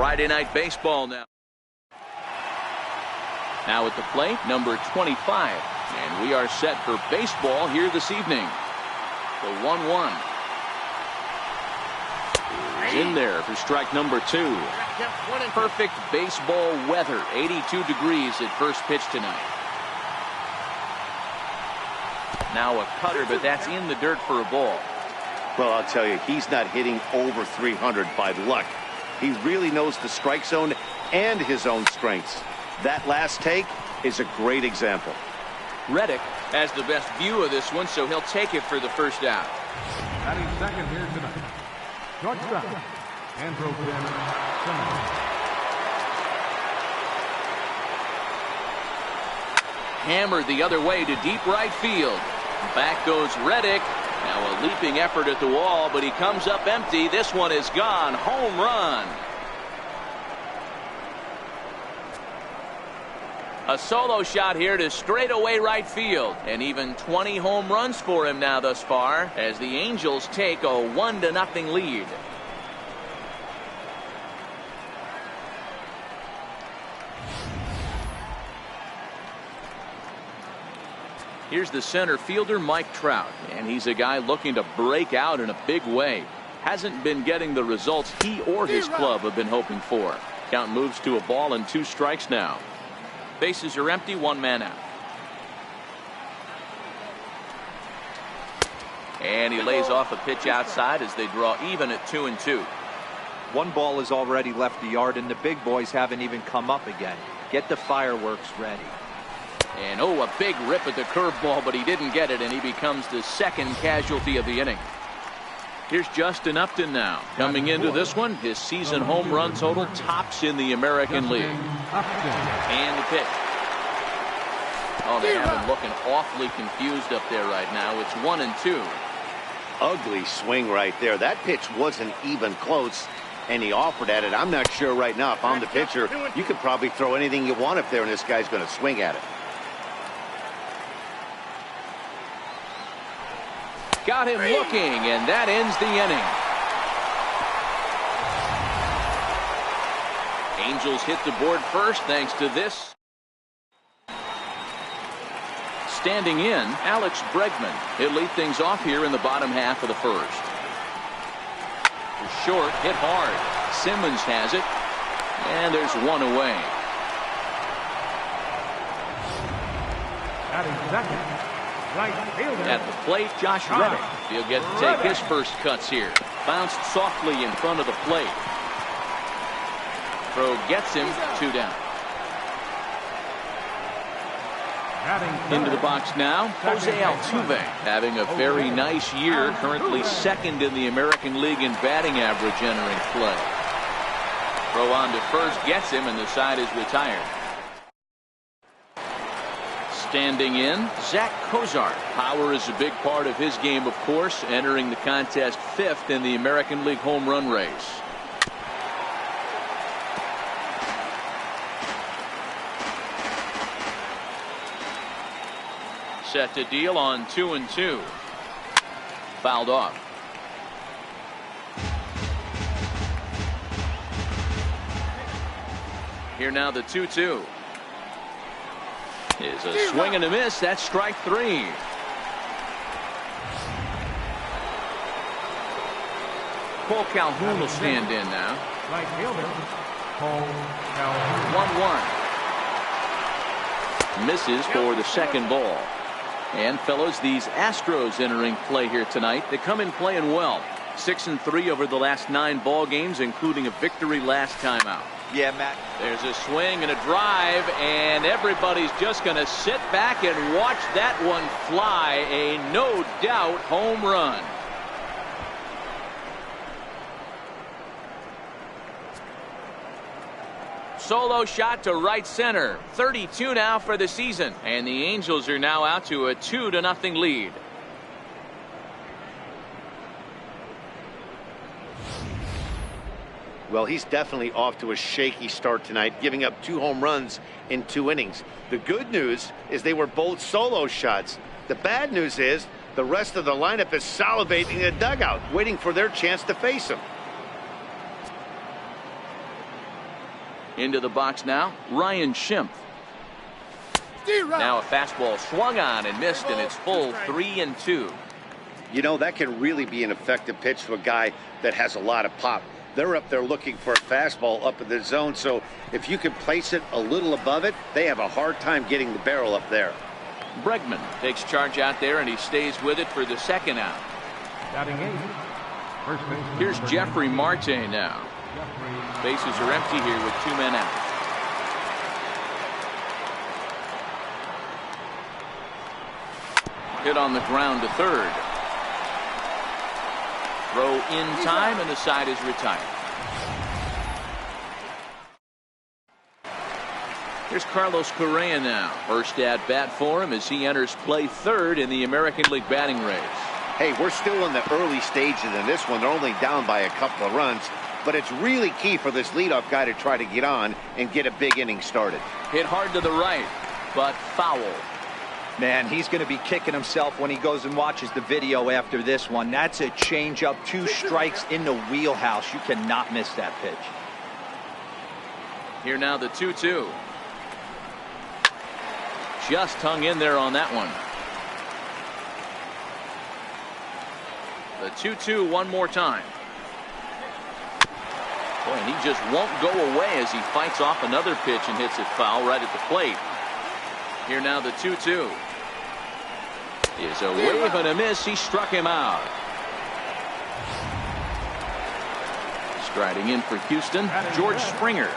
Friday Night Baseball now. Now at the plate, number 25. And we are set for baseball here this evening. The 1-1. In there for strike number 2. Perfect baseball weather. 82 degrees at first pitch tonight. Now a cutter, but that's in the dirt for a ball. Well, I'll tell you, he's not hitting over 300 by luck. He really knows the strike zone and his own strengths. That last take is a great example. Reddick has the best view of this one, so he'll take it for the first out. Batting second here tonight. Shortstop, Andrew Simmons. Hammered the other way to deep right field. Back goes Reddick. Now a leaping effort at the wall, but he comes up empty. This one is gone. Home run. A solo shot here to straightaway right field, and even 20 home runs for him now thus far as the Angels take a 1-0 lead. Here's the center fielder, Mike Trout, and he's a guy looking to break out in a big way. Hasn't been getting the results he or his club have been hoping for. Count moves to a ball and 2 strikes now. Bases are empty, 1 man out. And he lays off a pitch outside as they draw even at 2-2. 1 ball has already left the yard, and the big boys haven't even come up again. Get the fireworks ready. And oh, a big rip at the curveball, but he didn't get it, and he becomes the second casualty of the inning. Here's Justin Upton now. Coming into this one, his season home run total tops in the American League. And the pitch. Oh, they have him looking awfully confused up there right now. It's 1-2. Ugly swing right there. That pitch wasn't even close, and he offered at it. I'm not sure right now if I'm the pitcher, you could probably throw anything you want up there, and this guy's going to swing at it. Got him looking, and that ends the inning. Angels hit the board first thanks to this. Standing in, Alex Bregman. He'll lead things off here in the bottom half of the first. Short, hit hard. Simmons has it, and there's 1 away. At the plate, Josh Reddick. He'll get to take his first cuts here. Bounced softly in front of the plate. Throw gets him, 2 down. Into the box now, Jose Altuve having a very nice year, currently second in the American League in batting average entering play. Throw on to first gets him, and the side is retired. Standing in, Zach Kozar. Power is a big part of his game, of course, entering the contest 5th in the American League home run race. Set to deal on 2-2. Fouled off. Here now the 2-2. Is a swing and a miss. That's strike 3. Cole Calhoun will stand in now. Right fielder, Cole Calhoun. 1-1. Misses for the second ball. And fellows, these Astros entering play here tonight. They come in playing well. 6-3 over the last 9 ball games, including a victory last time out. Yeah, Matt. There's a swing and a drive, and everybody's just going to sit back and watch that one fly. A no doubt home run. Solo shot to right center. 32 now for the season, and the Angels are now out to a 2-0 lead. Well, he's definitely off to a shaky start tonight, giving up 2 home runs in 2 innings. The good news is they were both solo shots. The bad news is the rest of the lineup is salivating in the dugout, waiting for their chance to face him. Into the box now, Ryan Schimpf. Now a fastball swung on and missed, and it's full 3-2. You know, that can really be an effective pitch to a guy that has a lot of pop. They're up there looking for a fastball up in the zone, so if you can place it a little above it, they have a hard time getting the barrel up there. Bregman takes charge out there, and he stays with it for the second out. Batting 8. First baseman. Here's Jeffrey Marte now. Bases are empty here with 2 men out. Hit on the ground to third. Throw in time, and the side is retired. Here's Carlos Correa now. First at bat for him as he enters play third in the American League batting race. Hey, we're still in the early stages in this one. They're only down by a couple of runs, but it's really key for this leadoff guy to try to get on and get a big inning started. Hit hard to the right, but foul. Man, he's going to be kicking himself when he goes and watches the video after this one. That's a changeup, 2 strikes in the wheelhouse. You cannot miss that pitch. Here now the 2-2. Just hung in there on that one. The 2-2 one more time. Boy, and he just won't go away as he fights off another pitch and hits it foul right at the plate. Here now the 2-2. Is a wave and a miss. He struck him out. Striding in for Houston, George Springer.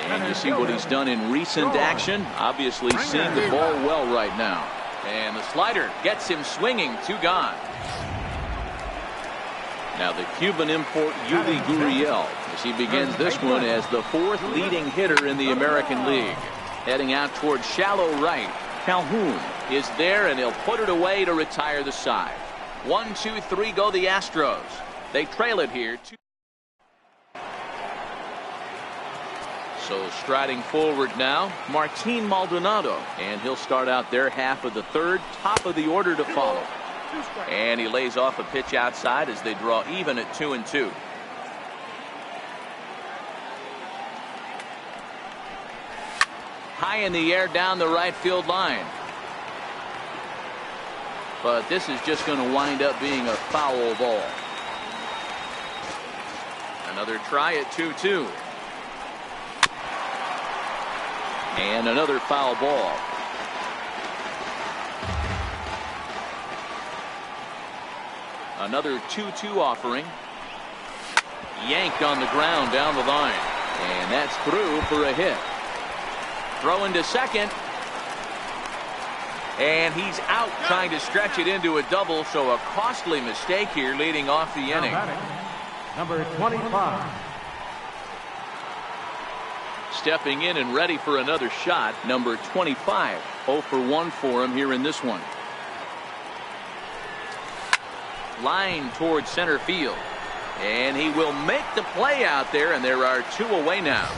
And you see what he's done in recent action. Obviously seeing the ball well right now. And the slider gets him swinging. 2 gone. Now the Cuban import Yuli Gurriel as he begins this one as the 4th leading hitter in the American League. Heading out towards shallow right. Calhoun is there, and he'll put it away to retire the side. 1, 2, 3 go the Astros. They trail it here. So striding forward now, Martin Maldonado, and he'll start out their half of the third, top of the order to follow. And he lays off a pitch outside as they draw even at 2-2. High in the air down the right field line. But this is just going to wind up being a foul ball. Another try at 2-2. And another foul ball. Another 2-2 offering. Yanked on the ground down the line. And that's through for a hit. Throw into second. And he's out trying to stretch it into a double, so a costly mistake here leading off the inning. Number 25. Stepping in and ready for another shot, number 25. 0 for 1 for him here in this one. Line towards center field. And he will make the play out there, and there are 2 away now.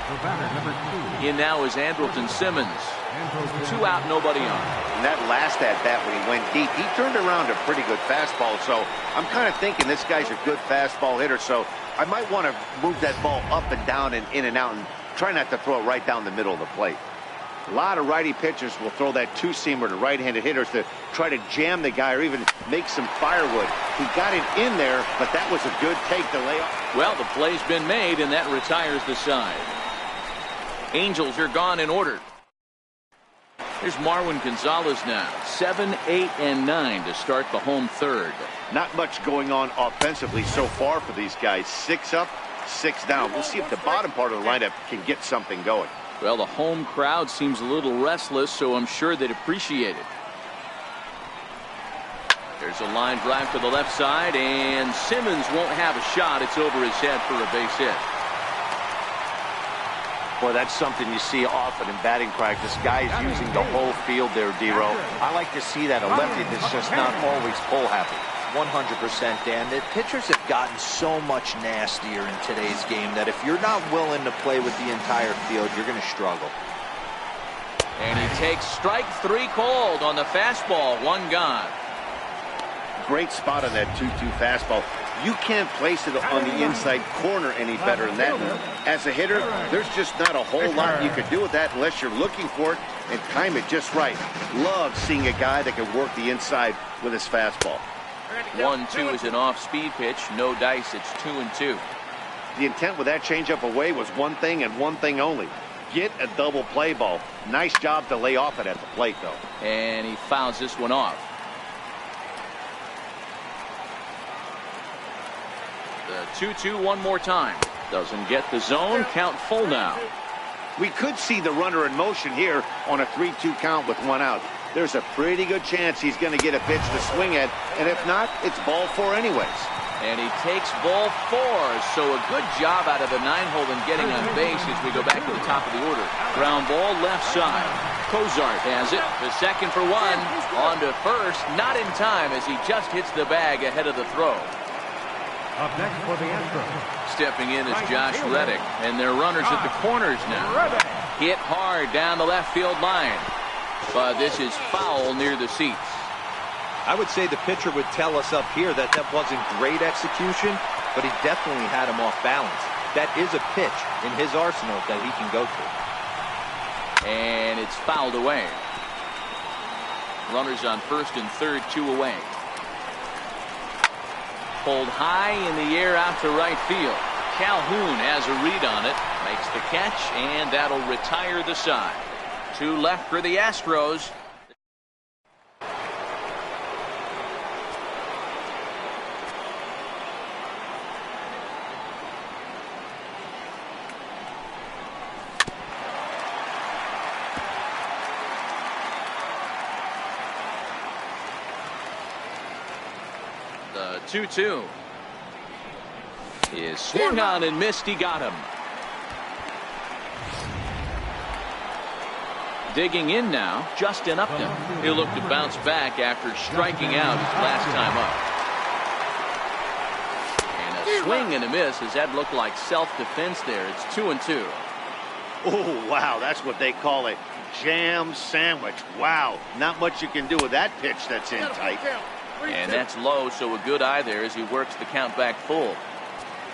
The batter, number 2. In now is Andrelton Simmons. 2 out, nobody on. And that last at bat when he went deep, he turned around a pretty good fastball. So I'm kind of thinking this guy's a good fastball hitter. So I might want to move that ball up and down and in and out and try not to throw it right down the middle of the plate. A lot of righty pitchers will throw that 2-seamer to right-handed hitters to try to jam the guy or even make some firewood. He got it in there, but that was a good take to lay off. Well, the play's been made, and that retires the side. Angels are gone in order. Here's Marwin Gonzalez now. 7, 8, and 9 to start the home third. Not much going on offensively so far for these guys. 6 up, 6 down. We'll see if the bottom part of the lineup can get something going. Well, the home crowd seems a little restless, so I'm sure they'd appreciate it. There's a line drive to the left side, and Simmons won't have a shot. It's over his head for a base hit. Boy, that's something you see often in batting practice. Guys using the whole field there, D-Row. I like to see that. A lefty that's just not always pull happy. 100%, Dan. The pitchers have gotten so much nastier in today's game that if you're not willing to play with the entire field, you're going to struggle. And he takes strike 3 called on the fastball. 1 gone. Great spot on that 2-2 fastball. You can't place it on the inside corner any better than that. As a hitter, there's just not a whole lot you could do with that unless you're looking for it and time it just right. Love seeing a guy that can work the inside with his fastball. 1-2 is an off-speed pitch. No dice. It's 2-2. The intent with that changeup away was one thing and one thing only. Get a double play ball. Nice job to lay off it at the plate, though. And he fouls this one off. The 2-2 one more time. Doesn't get the zone. Count full now. We could see the runner in motion here on a 3-2 count with one out. There's a pretty good chance he's going to get a pitch to swing at, and if not, it's ball 4 anyways. And he takes ball 4, so a good job out of the 9-hole in getting on base as we go back to the top of the order. Ground ball left side. Cozart has it. The second for one. On to first. Not in time as he just hits the bag ahead of the throw. Up next for the Astros. Stepping in is Josh Reddick, and they're runners at the corners now. Hit hard down the left field line, but this is foul near the seats. I would say the pitcher would tell us up here that wasn't great execution, but he definitely had him off balance. That is a pitch in his arsenal that he can go to. And it's fouled away. Runners on first and third, 2 away. Pulled high in the air out to right field. Calhoun has a read on it, makes the catch, and that'll retire the side. 2 left for the Astros. The 2-2 is swung on and missed. He got him. Digging in now, Justin Upton. He'll look to bounce back after striking out his last time up. And a swing and a miss as that looked like self-defense there. It's 2-2. Oh, wow, that's what they call it. Jam sandwich. Wow, not much you can do with that pitch that's in tight. And that's low, so a good eye there as he works the count back full.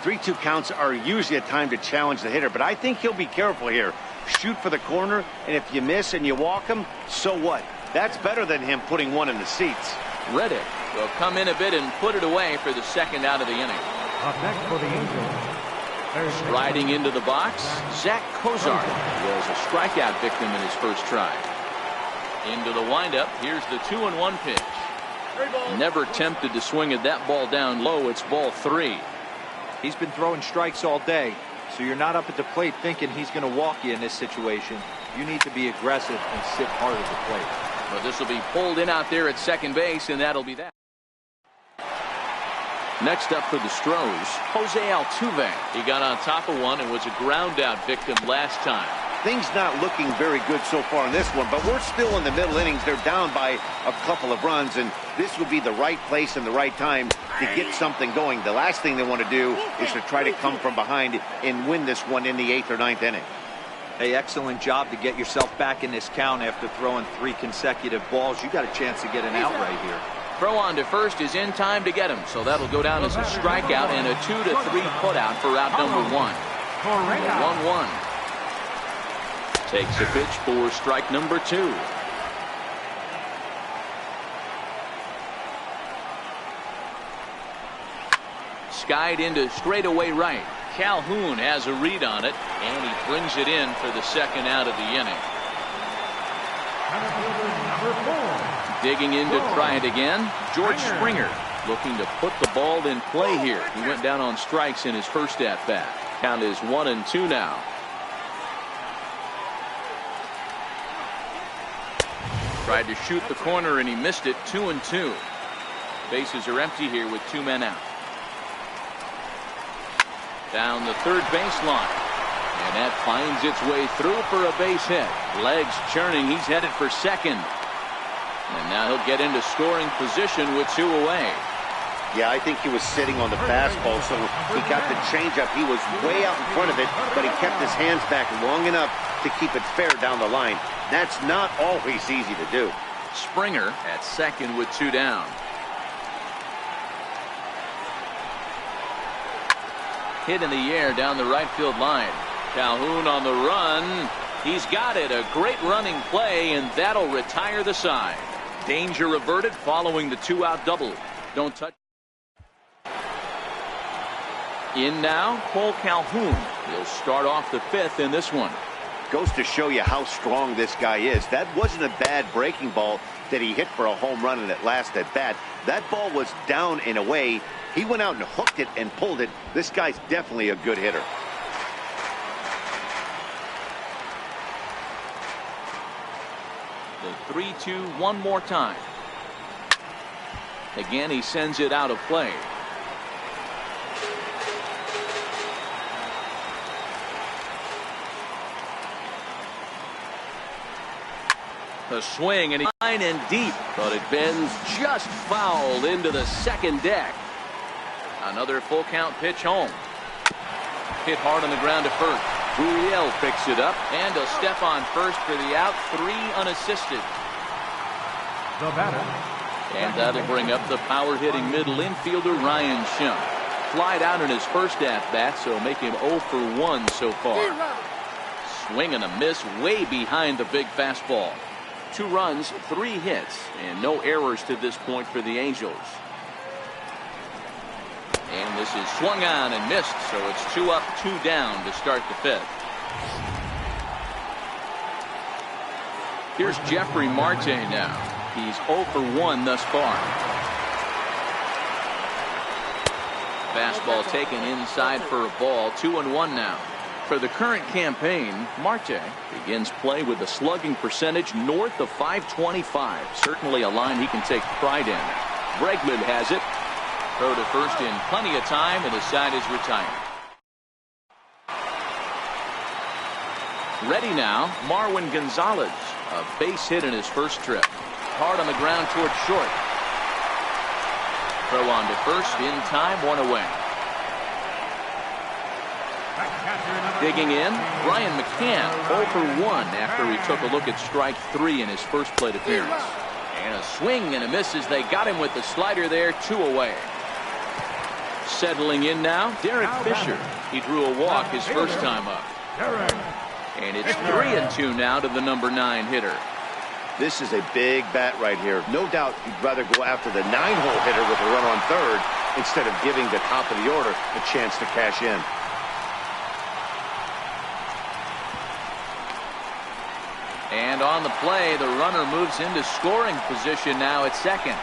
3-2 counts are usually a time to challenge the hitter, but I think he'll be careful here. Shoot for the corner, and if you miss and you walk him, so what? That's better than him putting one in the seats. Reddick will come in a bit and put it away for the second out of the inning. Up next for the Angels. Striding into the box, Zach Cozart was a strikeout victim in his first try. Into the windup, here's the 2-1 pitch. Never tempted to swing at that ball down low. It's ball 3. He's been throwing strikes all day, so you're not up at the plate thinking he's going to walk you in this situation. You need to be aggressive and sit hard at the plate. But this will be pulled in out there at second base, and that'll be that. Next up for the Stros, Jose Altuve. He got on top of one and was a ground out victim last time. Things not looking very good so far in this one, but we're still in the middle innings. They're down by a couple of runs, and this would be the right place and the right time to get something going. The last thing they want to do is to try to come from behind and win this one in the 8th or 9th inning. Hey, excellent job to get yourself back in this count after throwing 3 consecutive balls. You got a chance to get an out right here. Throw on to first is in time to get him, so that'll go down as a strikeout and a 2-3 putout for out number 1. 1-1. Takes a pitch for strike number 2. Skied into straightaway right. Calhoun has a read on it, and he brings it in for the second out of the inning. Digging in to try it again, George Springer looking to put the ball in play here. He went down on strikes in his first at-bat. Count is 1-2 now. Tried to shoot the corner and he missed it. 2-2. Bases are empty here with 2 men out. Down the third baseline. And that finds its way through for a base hit. Legs churning. He's headed for second. And now he'll get into scoring position with 2 away. Yeah, I think he was sitting on the fastball, so he got the changeup. He was way out in front of it, but he kept his hands back long enough to keep it fair down the line. That's not always easy to do. Springer at second with 2 down. hit in the air down the right field line. Calhoun on the run. He's got it. A great running play, and that'll retire the side. Danger averted following the 2-out double. Don't touch. In now, Cole Calhoun. He'll start off the 5th in this one. Goes to show you how strong this guy is. That wasn't a bad breaking ball that he hit for a home run in that last at bat. That ball was down and away. He went out and hooked it and pulled it. This guy's definitely a good hitter. The 3-2 one more time. Again, he sends it out of play. A swing, and he's line and deep, but it bends just foul into the second deck. Another full count pitch home. Hit hard on the ground to first. Gurriel picks it up, and a step on first for the out. 3 unassisted. The batter. And that'll bring up the power-hitting middle infielder Ryan Schimpf. Flied out in his first at-bat, so make him 0 for 1 so far. Swing and a miss way behind the big fastball. 2 runs, 3 hits, and no errors to this point for the Angels. And this is swung on and missed, so it's 2 up, 2 down to start the 5th. Here's Jeffrey Marte now. He's 0 for 1 thus far. Fastball taken inside for a ball. 2-1 now. For the current campaign, Marte begins play with a slugging percentage north of .525. Certainly a line he can take pride in. Bregman has it. Throw to first in plenty of time, and the side is retired. Ready now, Marwin Gonzalez. A base hit in his first trip. Hard on the ground toward short. Throw on to first in time, 1 away. Digging in, Brian McCann 0 for 1 after he took a look at strike 3 in his first plate appearance. And a swing and a miss as they got him with the slider there, 2 away. Settling in now, Derek Fisher. He drew a walk his first time up. And it's 3-2 now to the number 9 hitter. This is a big bat right here. No doubt he'd rather go after the 9-hole hitter with a run on third instead of giving the top of the order a chance to cash in. And on the play, the runner moves into scoring position now at second.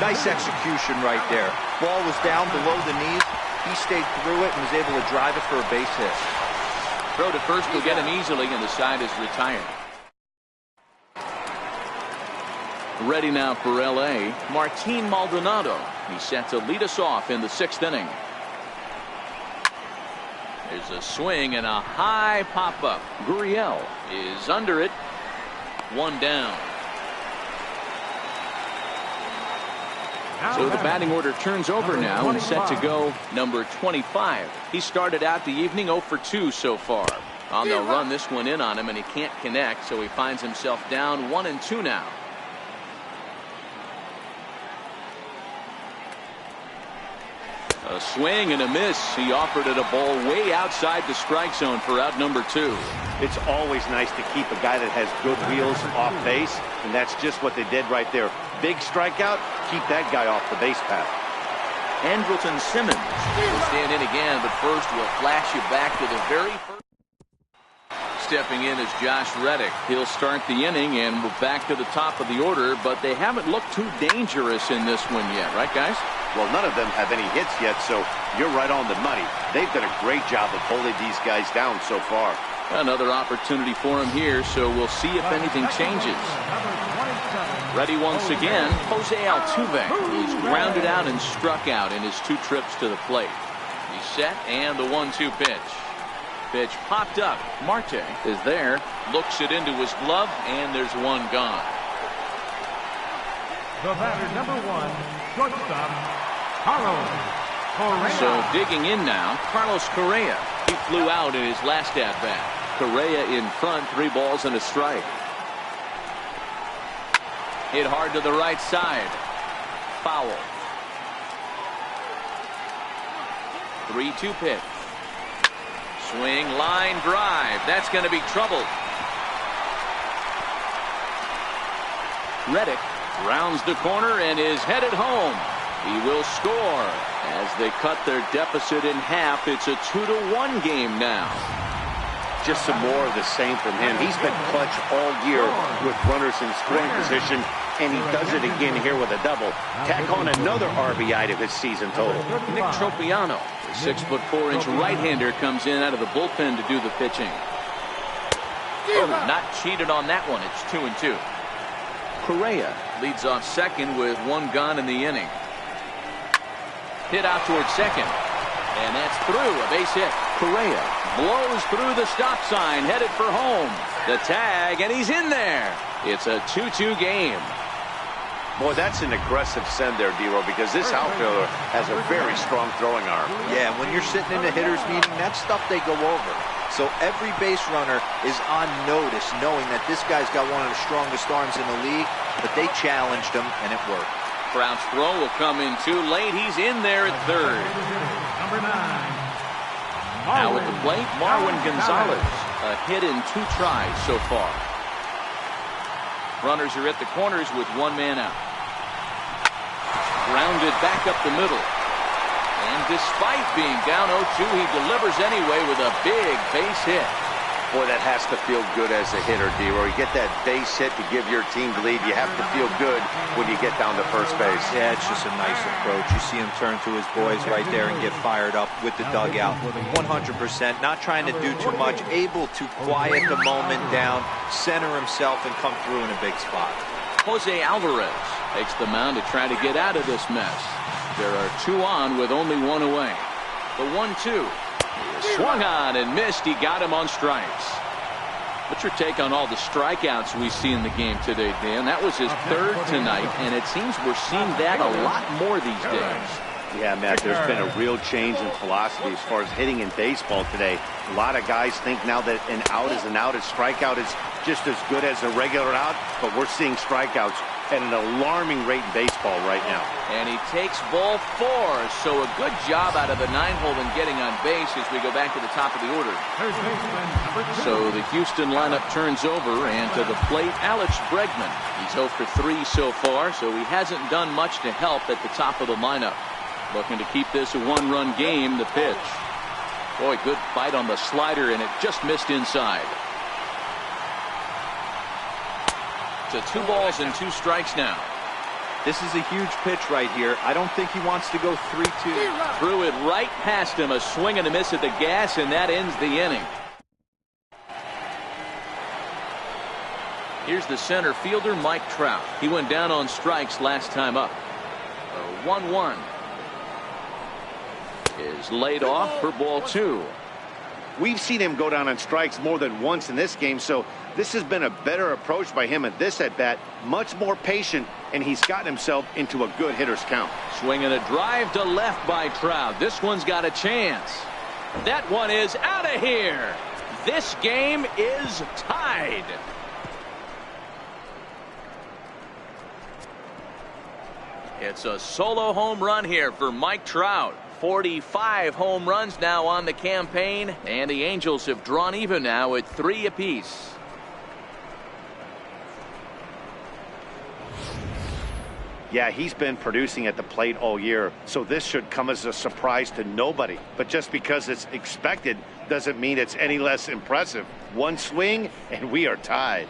Nice execution right there. Ball was down below the knees. He stayed through it and was able to drive it for a base hit. Throw to first will get him easily, and the side is retired. Ready now for L.A., Martin Maldonado. He's set to lead us off in the 6th inning. There's a swing and a high pop-up. Gurriel is under it. 1 down. So the batting order turns over now and set to go number 25. He started out the evening 0 for 2 so far. They'll run this one in on him, and he can't connect, so he finds himself down 1-2 now. A swing and a miss. He offered it a ball way outside the strike zone for out number 2. It's always nice to keep a guy that has good wheels off base, and that's just what they did right there. Big strikeout, keep that guy off the base path. Andrelton Simmons will stand in again, but first we'll flash you back to the very first. Stepping in is Josh Reddick. He'll start the inning, and we're back to the top of the order, but they haven't looked too dangerous in this one yet, right, guys? Well, none of them have any hits yet, so you're right on the money. They've done a great job of holding these guys down so far. Another opportunity for him here, so we'll see if anything changes. Ready once again, Jose Altuve. He's grounded out and struck out in his 2 trips to the plate. He's set, and the 1-2 pitch. Pitch popped up. Marte is there, looks it into his glove, and there's 1 gone. The batter, number 1, shortstop, Carlos Correa. So digging in now, Carlos Correa. He flew out in his last at-bat. Correa in front, 3 balls and a strike. Hit hard to the right side. Foul. 3-2 pitch. Swing, line drive. That's going to be trouble. Reddick rounds the corner and is headed home. He will score as they cut their deficit in half. It's a 2-1 game now. Just some more of the same from him. He's been clutch all year with runners in scoring position, and he does it again here with a double. Tack on another RBI to his season total. Nick Tropiano, the 6'4" right-hander, comes in out of the bullpen to do the pitching. Oh, not cheated on that one. It's 2-2. Correa leads off second with one gone in the inning. Hit out towards second, and that's through. A base hit. Correa blows through the stop sign, headed for home. The tag, and he's in there. It's a 2-2 game. Boy, that's an aggressive send there, D-Row, because this outfielder has a very strong throwing arm. Yeah, when you're sitting in a hitter's meeting, that's stuff they go over. So every base runner is on notice, knowing that this guy's got one of the strongest arms in the league, but they challenged him, and it worked. Trout's throw will come in too late. He's in there at third. Number 9. Now at the plate, Marwin Gonzalez. A hit in 2 tries so far. Runners are at the corners with one man out. Grounded back up the middle. And despite being down 0-2, he delivers anyway with a big base hit. Boy, that has to feel good as a hitter, D-Row. You get that base hit to give your team the lead. You have to feel good when you get down to first base. Yeah, it's just a nice approach. You see him turn to his boys right there and get fired up with the dugout. 100%, not trying to do too much, able to quiet the moment down, center himself, and come through in a big spot. Jose Alvarez takes the mound to try to get out of this mess. There are 2 on with only 1 away. The 1-2. Swung on and missed. He got him on strikes. What's your take on all the strikeouts we see in the game today, Dan? That was his 3rd tonight, and it seems we're seeing that a lot more these days. Yeah, Matt, there's been a real change in philosophy as far as hitting in baseball today. A lot of guys think now that an out is an out, a strikeout is just as good as a regular out, but we're seeing strikeouts at an alarming rate in baseball right now. And he takes ball 4, so a good job out of the 9-hole in getting on base as we go back to the top of the order. So the Houston lineup turns over, and to the plate, Alex Bregman. He's 0 for 3 so far, so he hasn't done much to help at the top of the lineup. Looking to keep this a 1-run game. The pitch. Boy, good bite on the slider, and it just missed inside. To 2 balls and 2 strikes now. This is a huge pitch right here. I don't think he wants to go 3-2. Threw it right past him. A swing and a miss at the gas, and that ends the inning. Here's the center fielder, Mike Trout. He went down on strikes last time up. 1-1. Is laid off for ball 2. We've seen him go down on strikes more than once in this game, so this has been a better approach by him at this at-bat. Much more patient, and he's gotten himself into a good hitter's count. Swinging a drive to left by Trout. This one's got a chance. That one is out of here. This game is tied. It's a solo home run here for Mike Trout. 45 home runs now on the campaign, and the Angels have drawn even now at 3 apiece. Yeah, he's been producing at the plate all year, so this should come as a surprise to nobody. But just because it's expected doesn't mean it's any less impressive. One swing, and we are tied.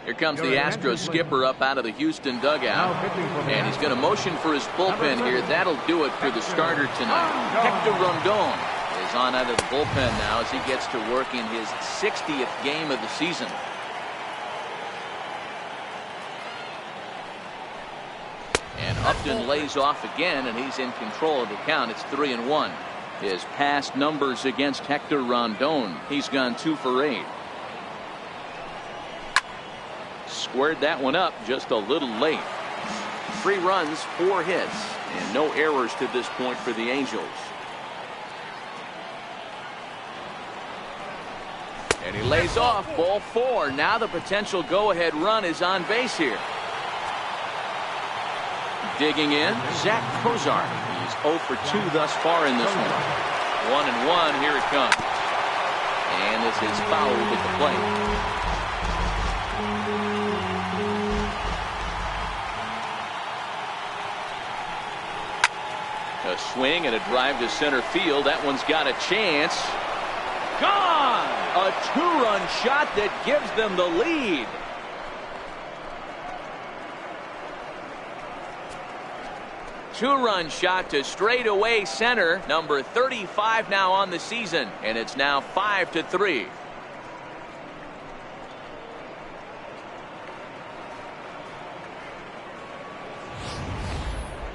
Here comes the Astros skipper up out of the Houston dugout, and he's going to motion for his bullpen here. That'll do it for the starter tonight. Hector Rondon is on out of the bullpen now as he gets to work in his 60th game of the season. And Upton lays off again, and he's in control of the count. It's 3-1. His past numbers against Hector Rondon, he's gone 2 for 8. Squared that one up just a little late. 3 runs, 4 hits, and no errors to this point for the Angels. And he lays off ball 4. Now the potential go-ahead run is on base here. Digging in, Zach Kozar. He's 0 for 2 thus far in this one. 1-1. Here it comes. And this is fouled at the plate. A swing and a drive to center field. That one's got a chance. Gone! A 2-run shot that gives them the lead. Two-run shot to straightaway center. Number 35 now on the season, and it's now 5-3.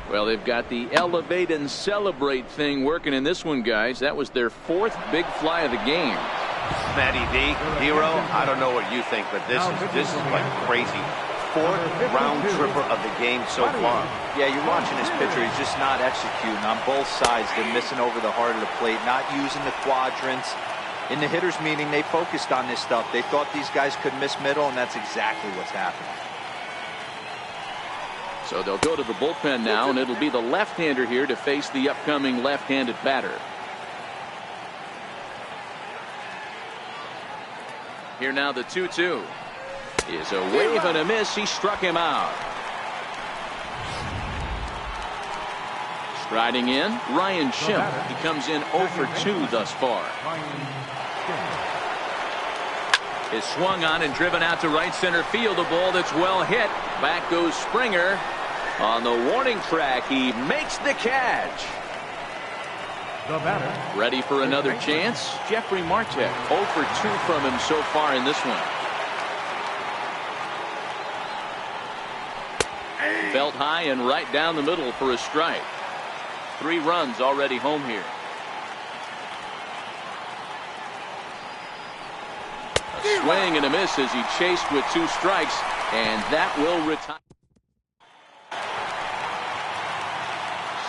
Well, they've got the elevate and celebrate thing working in this one, guys. That was their 4th big fly of the game. Matty D, hero, I don't know what you think, but this is like crazy. 4th round tripper of the game so far. Yeah, you're watching this pitcher. He's just not executing on both sides. They're missing over the heart of the plate, not using the quadrants. In the hitters meeting, they focused on this stuff. They thought these guys could miss middle, and that's exactly what's happening. So they'll go to the bullpen now, and it'll be the left-hander here to face the upcoming left-handed batter. Here now the 2-2 is a wave and a miss. He struck him out. Striding in, Ryan Schimpf. He comes in 0 for 2 thus far. Is swung on and driven out to right center field. A ball that's well hit. Back goes Springer. On the warning track, he makes the catch. The batter. Ready for another chance? Jeffrey Marte. 0 for 2 from him so far in this one. Felt high and right down the middle for a strike. 3 runs already home here. A swing and a miss as he chased with 2 strikes, and that will retire.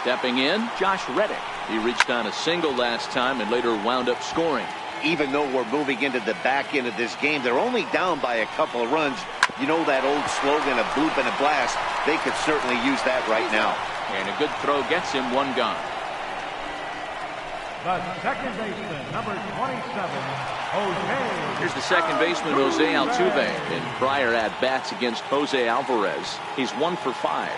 Stepping in, Josh Reddick. He reached on a single last time and later wound up scoring. Even though we're moving into the back end of this game, they're only down by a couple of runs. You know that old slogan, a bloop and a blast. They could certainly use that right now. And a good throw gets him 1 gone. The second baseman, number 27, Jose. Here's the second baseman, Jose Altuve. In prior at-bats against Jose Alvarez, he's 1 for 5.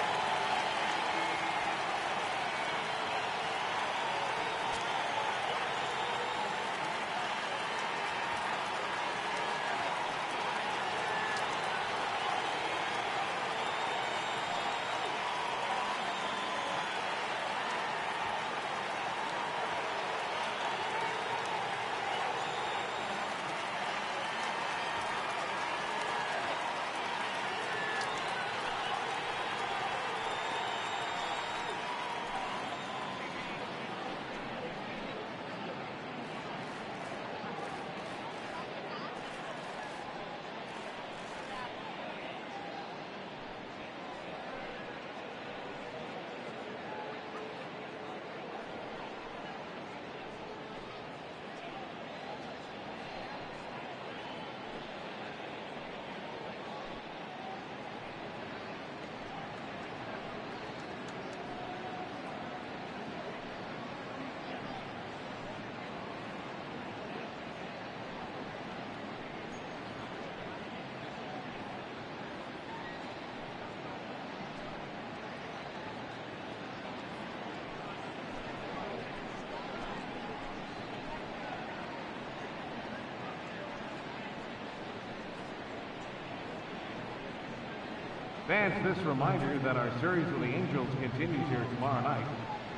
Fans, this reminder that our series with the Angels continues here tomorrow night.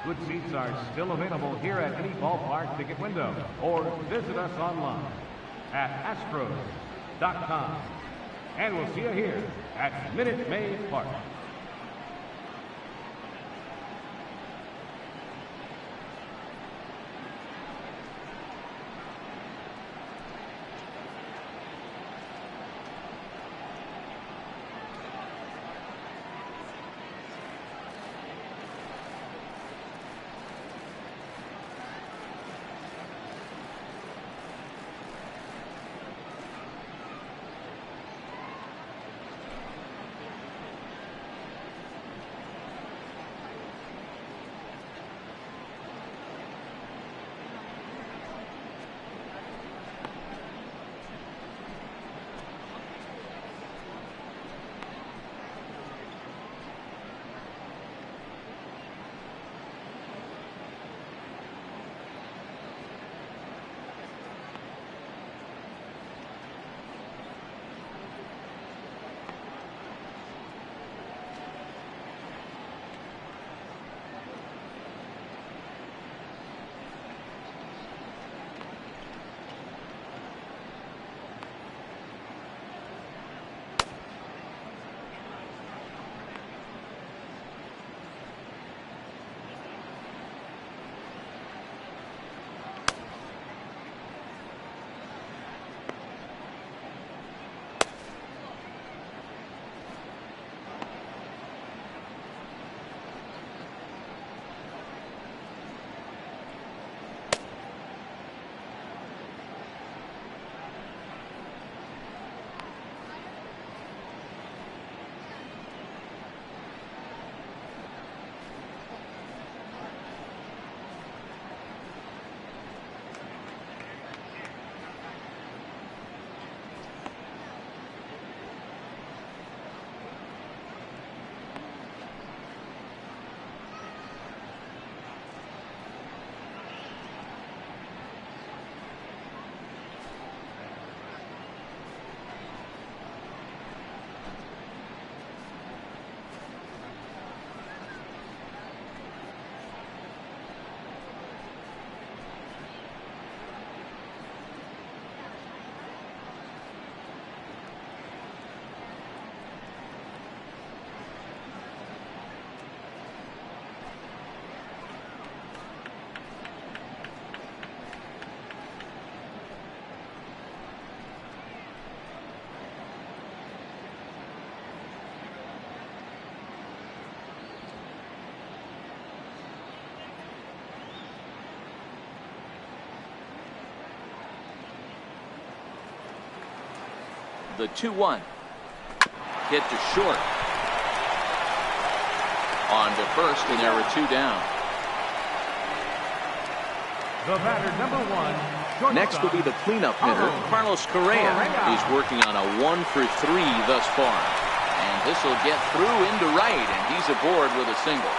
Good seats are still available here at any ballpark ticket window, or visit us online at astros.com. And we'll see you here at Minute Maid Park. The 2-1. Hit to short. On to first, and there are 2 down. The batter, number 1. Next will be the cleanup hitter, Carlos Correa. He's working on a 1 for 3 thus far. And this will get through into right, and he's aboard with a single.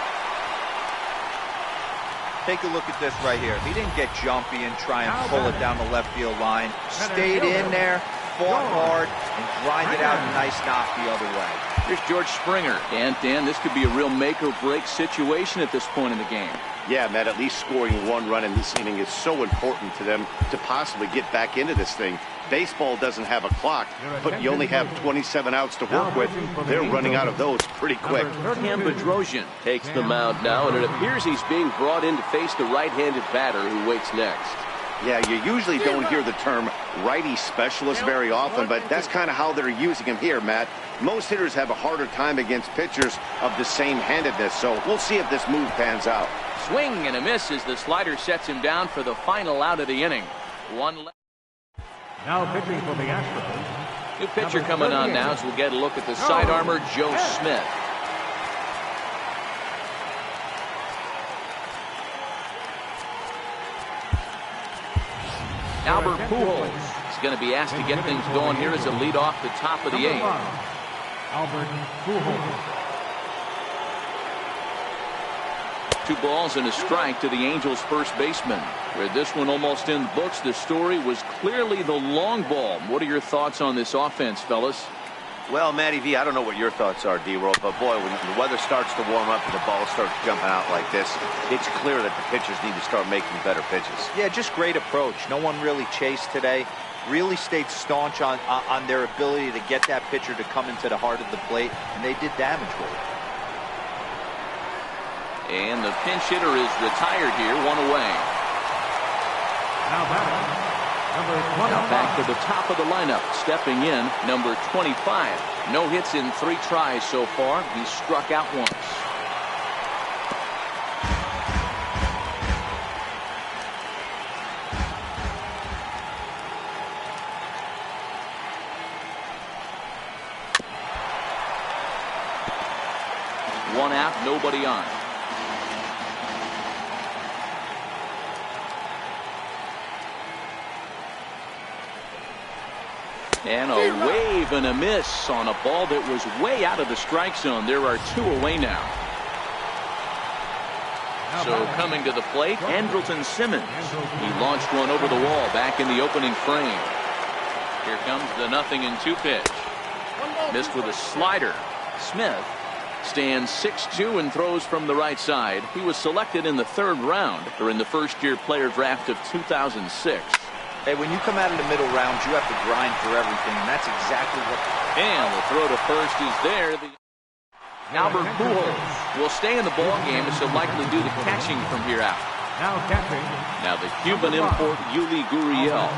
Take a look at this right here. He didn't get jumpy and try and pull it down the left field line. Stayed in there, fought hard, and grinded out a nice knock the other way. Here's George Springer. And Dan, this could be a real make-or-break situation at this point in the game. Yeah, Matt, at least scoring 1 run in this inning is so important to them to possibly get back into this thing. Baseball doesn't have a clock, but you only have 27 outs to work with. They're running out of those pretty quick. Cam Bedrosian takes the mound now, and it appears he's being brought in to face the right-handed batter who waits next. Yeah, you usually don't hear the term righty specialist very often, but that's kind of how they're using him here, Matt. Most hitters have a harder time against pitchers of the same handedness, so we'll see if this move pans out. Swing and a miss as the slider sets him down for the final out of the inning. 1 left. Now pitching for the Astros. New pitcher coming on now as we'll get a look at the sidearmer, Joe Smith. Albert Pujols is going to be asked to get things going here as a lead off the top of the 8th. Albert Pujols. 2 balls and a strike to the Angels' first baseman. With this one almost in the books, the story was clearly the long ball. What are your thoughts on this offense, fellas? Well, Matty V, I don't know what your thoughts are, D-Roll, but boy, when the weather starts to warm up and the ball starts jumping out like this, it's clear that the pitchers need to start making better pitches. Yeah, just great approach. No one really chased today. Really stayed staunch on their ability to get that pitcher to come into the heart of the plate, and they did damage with it. And the pinch hitter is retired here, 1 away. Now back to the top of the lineup, stepping in, number 25. No hits in 3 tries so far. He's struck out once. One out, nobody on. And a wave and a miss on a ball that was way out of the strike zone. There are 2 away now. So coming to the plate, Andrelton Simmons. He launched one over the wall back in the opening frame. Here comes the 0-2 pitch. Missed with a slider. Smith stands 6'2" and throws from the right side. He was selected in the 3rd round during the first-year player draft of 2006. Hey, when you come out of the middle rounds, you have to grind for everything, and that's exactly what... And the throw to first is there. Albert Pujols will stay in the ballgame, and so likely do the catching from here out. Now catching. Now the Cuban import, Yuli Gurriel.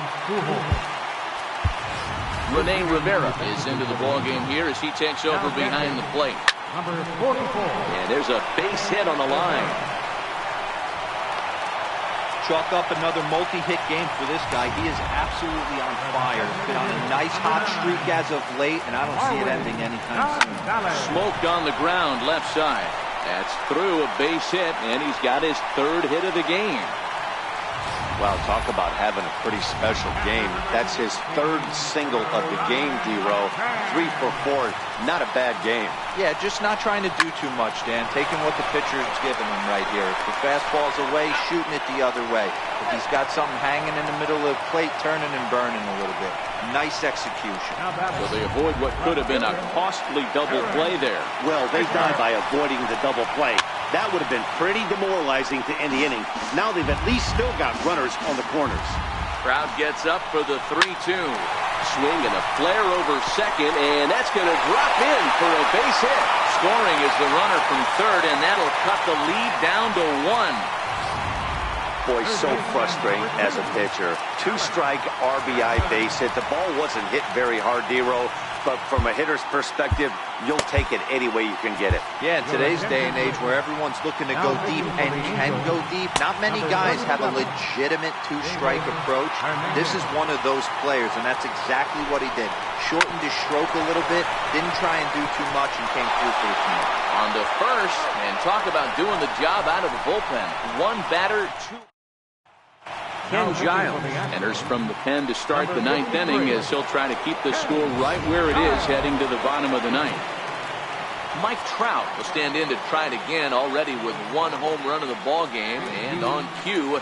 Rene Rivera is into the ballgame here as he takes over behind the plate. Number 44. And there's a base hit on the line. Chalk up another multi-hit game for this guy. He is absolutely on fire. He's been on a nice hot streak as of late, and I don't see it ending anytime soon. Smoked on the ground, left side. That's through a base hit, and he's got his 3rd hit of the game. Wow, talk about having a pretty special game. That's his 3rd single of the game, D-Row. 3 for 4. Not a bad game. Yeah, just not trying to do too much, Dan. Taking what the pitcher's giving him right here. If the fastball's away, shooting it the other way. If he's got something hanging in the middle of the plate, turning and burning a little bit. Nice execution. So they avoid what could have been a costly double play there. Well, they died by avoiding the double play. That would have been pretty demoralizing to end the inning. Now they've at least still got runners on the corners. Crowd gets up for the 3-2. Swing and a flare over second, and that's going to drop in for a base hit. Scoring is the runner from 3rd, and that'll cut the lead down to 1. Boy, so frustrating as a pitcher. 2-strike RBI base hit. The ball wasn't hit very hard, D-Row, but from a hitter's perspective, you'll take it any way you can get it. Yeah, in today's day and age where everyone's looking to go deep and can go deep, not many guys have a legitimate two-strike approach. This is one of those players, and that's exactly what he did. Shortened his stroke a little bit, didn't try and do too much, and came through for the team. On the first, and talk about doing the job out of the bullpen. One batter, two. Ken Giles enters from the pen to start the ninth inning as he'll try to keep the score right where it is heading to the bottom of the ninth. Mike Trout will stand in to try it again, already with one home run of the ball game, and on cue,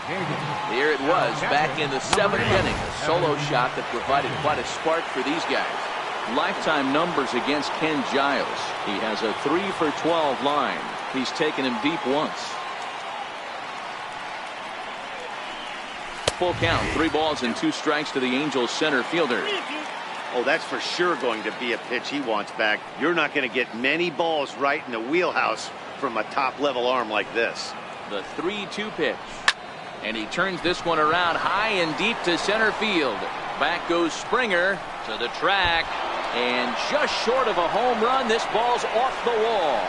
there it was back in the seventh inning, a solo shot that provided quite a spark for these guys. Lifetime numbers against Ken Giles. He has a 3-for-12 line. He's taken him deep once. Full count, 3 balls and 2 strikes to the Angels center fielder. Oh, that's for sure going to be a pitch he wants back. You're not going to get many balls right in the wheelhouse from a top-level arm like this. The 3-2 pitch. And he turns this one around high and deep to center field. Back goes Springer to the track. And just short of a home run, this ball's off the wall.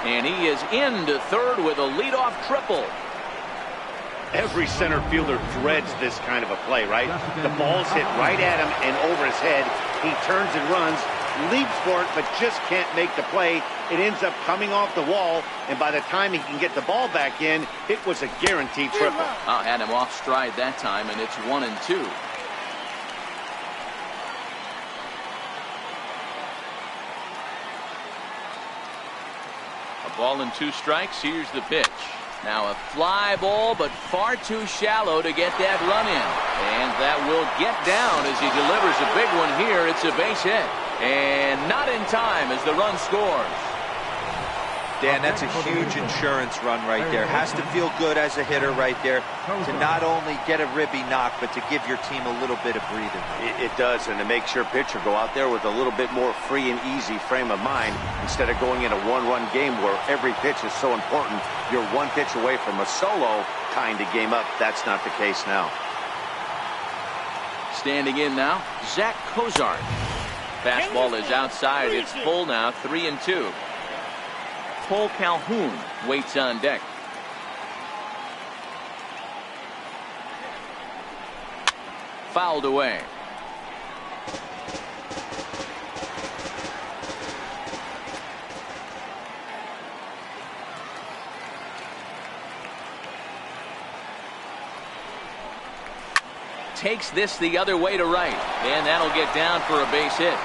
And he is into third with a leadoff triple. Every center fielder dreads this kind of a play, right? The ball's hit right at him and over his head. He turns and runs, leaps for it, but just can't make the play. It ends up coming off the wall, and by the time he can get the ball back in, it was a guaranteed triple. Had him off stride that time, and it's 1-2. A ball and 2 strikes. Here's the pitch. Now a fly ball, but far too shallow to get that run in. And that will get down as he delivers a big one here. It's a base hit. And not in time as the run scores. Dan, that's a huge insurance run right there. Has to feel good as a hitter right there to not only get a ribby knock, but to give your team a little bit of breathing. It does, and it makes your pitcher go out there with a little bit more free and easy frame of mind instead of going in a one-run game where every pitch is so important. You're one pitch away from a solo tying the game up. That's not the case now. Standing in now, Zach Cozart. Fastball is outside. It's full now, 3-2. Cole Calhoun waits on deck. Fouled away. Takes this the other way to right, and that'll get down for a base hit.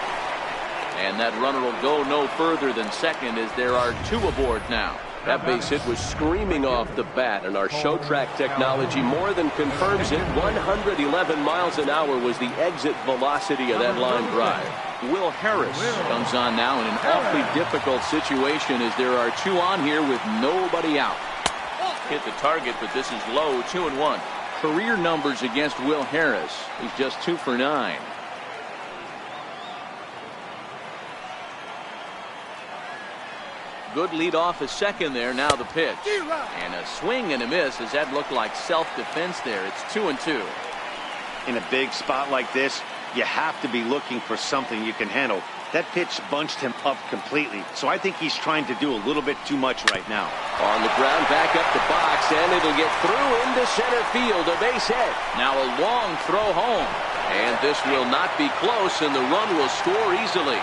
And that runner will go no further than second as there are 2 aboard now. That base hit was screaming off the bat, and our show track technology more than confirms it. 111 miles an hour was the exit velocity of that line drive. Will Harris comes on now in an awfully difficult situation as there are 2 on here with nobody out. Hit the target, but this is low, 2-1. Career numbers against Will Harris. He's just 2 for 9. Good lead off a second there. Now the pitch. And a swing and a miss as that looked like self-defense there. It's 2-2. In a big spot like this, you have to be looking for something you can handle. That pitch bunched him up completely, so I think he's trying to do a little bit too much right now. On the ground, back up the box, and it'll get through into center field. A base hit. Now a long throw home. And this will not be close, and the run will score easily.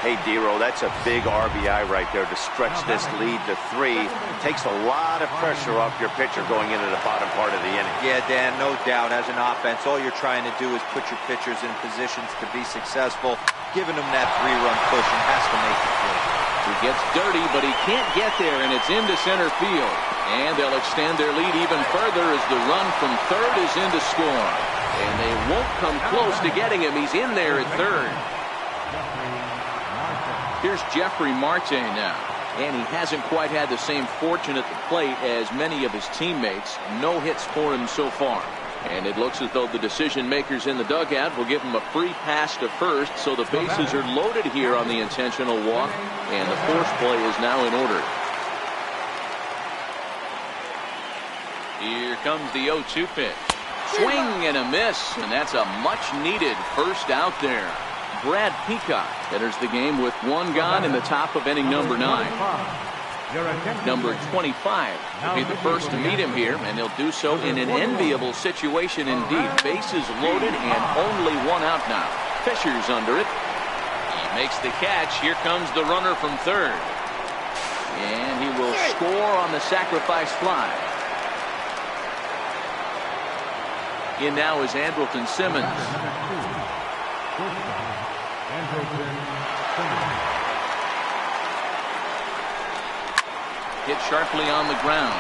Hey, Dero, that's a big RBI right there to stretch this lead to 3. Takes a lot of pressure off your pitcher going into the bottom part of the inning. Yeah, Dan, no doubt. As an offense, all you're trying to do is put your pitchers in positions to be successful. Giving them that 3-run cushion has to make it good. He gets dirty, but he can't get there, and it's into center field. And they'll extend their lead even further as the run from third is in to score. And they won't come close to getting him. He's in there at third. Here's Jeffrey Marte now, and he hasn't quite had the same fortune at the plate as many of his teammates. No hits for him so far. And it looks as though the decision makers in the dugout will give him a free pass to first, so the bases are loaded here on the intentional walk, and the force play is now in order. Here comes the 0-2 pitch. Swing and a miss, and that's a much-needed first out there. Brad Peacock enters the game with one gone in the top of inning number 9. Number 25 will be the first to meet him here, and he'll do so in an enviable situation indeed. Bases loaded and only one out now. Fisher's under it. He makes the catch. Here comes the runner from third. And he will score on the sacrifice fly. In now is Andrelton Simmons. Hit sharply on the ground.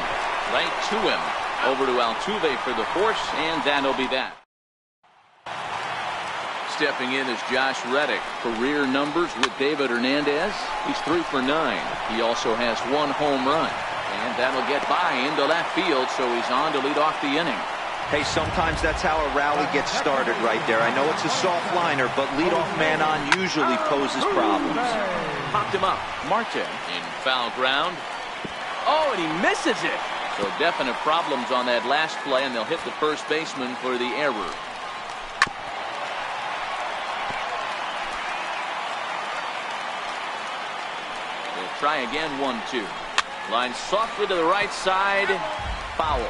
Right to him. Over to Altuve for the force, and that'll be that. Stepping in is Josh Reddick. Career numbers with David Hernandez. He's 3 for 9. He also has 1 home run. And that'll get by into left field, so he's on to lead off the inning. Hey, sometimes that's how a rally gets started right there. I know it's a soft liner, but leadoff man on usually poses problems. Popped him up. Marte in foul ground. Oh, and he misses it. So definite problems on that last play, and they'll hit the first baseman for the error. They'll try again, 1-2. Line softly to the right side. Foul.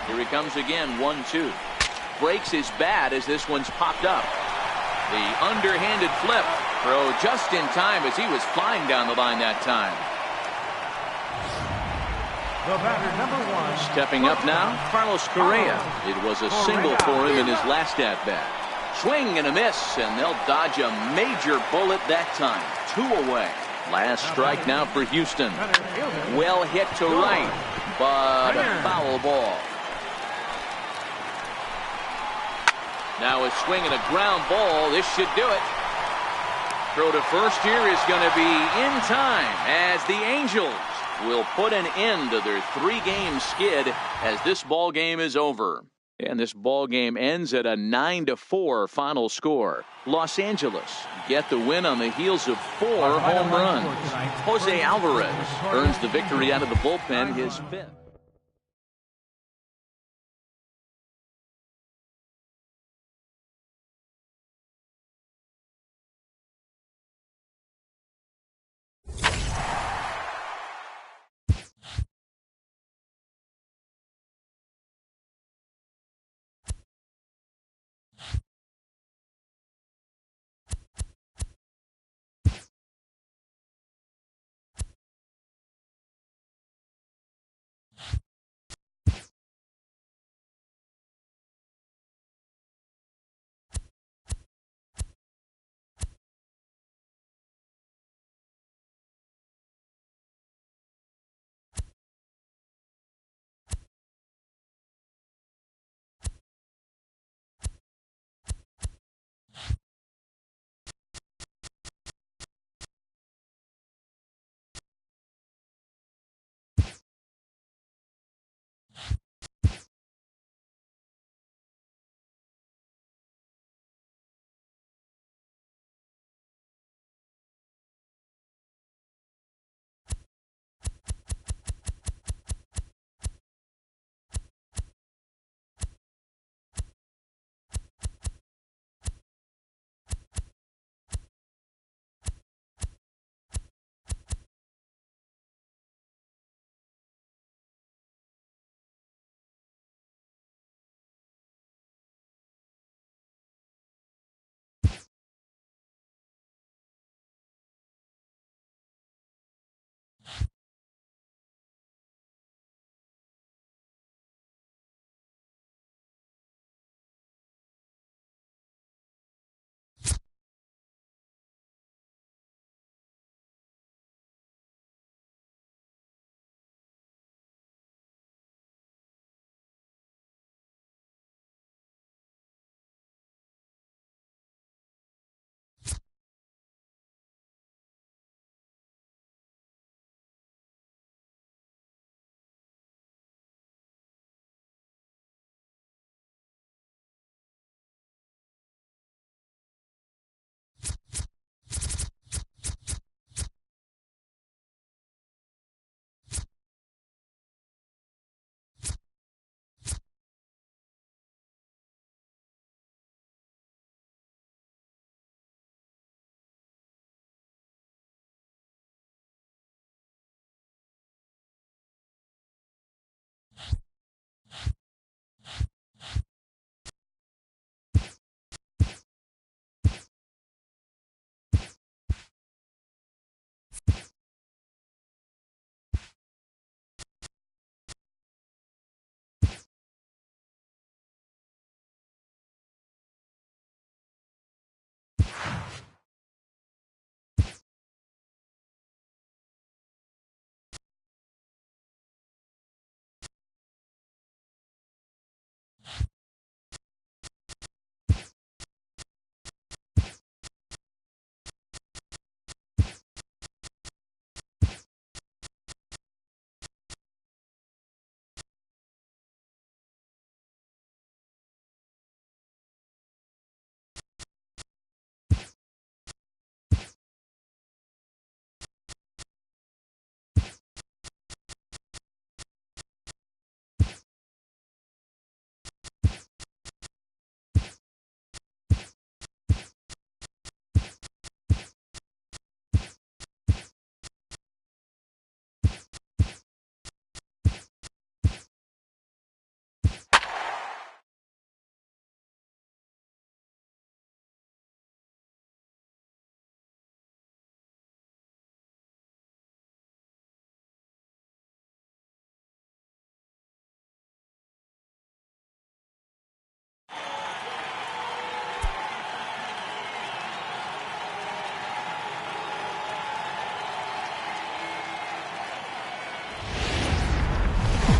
Here he comes again, 1-2. Breaks his bat as this one's popped up. The underhanded flip. Throw just in time as he was flying down the line that time. The batter, number 1. Stepping up now, Carlos Correa. It was a single for him in his last at-bat. Swing and a miss, and they'll dodge a major bullet that time. 2 away. Last strike now for Houston. Well hit to right, but a foul ball. Now a swing and a ground ball. This should do it. Throw to first here is going to be in time as the Angels will put an end to their 3-game skid as this ball game is over. And this ball game ends at a 9-4 final score. Los Angeles get the win on the heels of 4 home runs. Jose Alvarez earns the victory out of the bullpen, his 5th.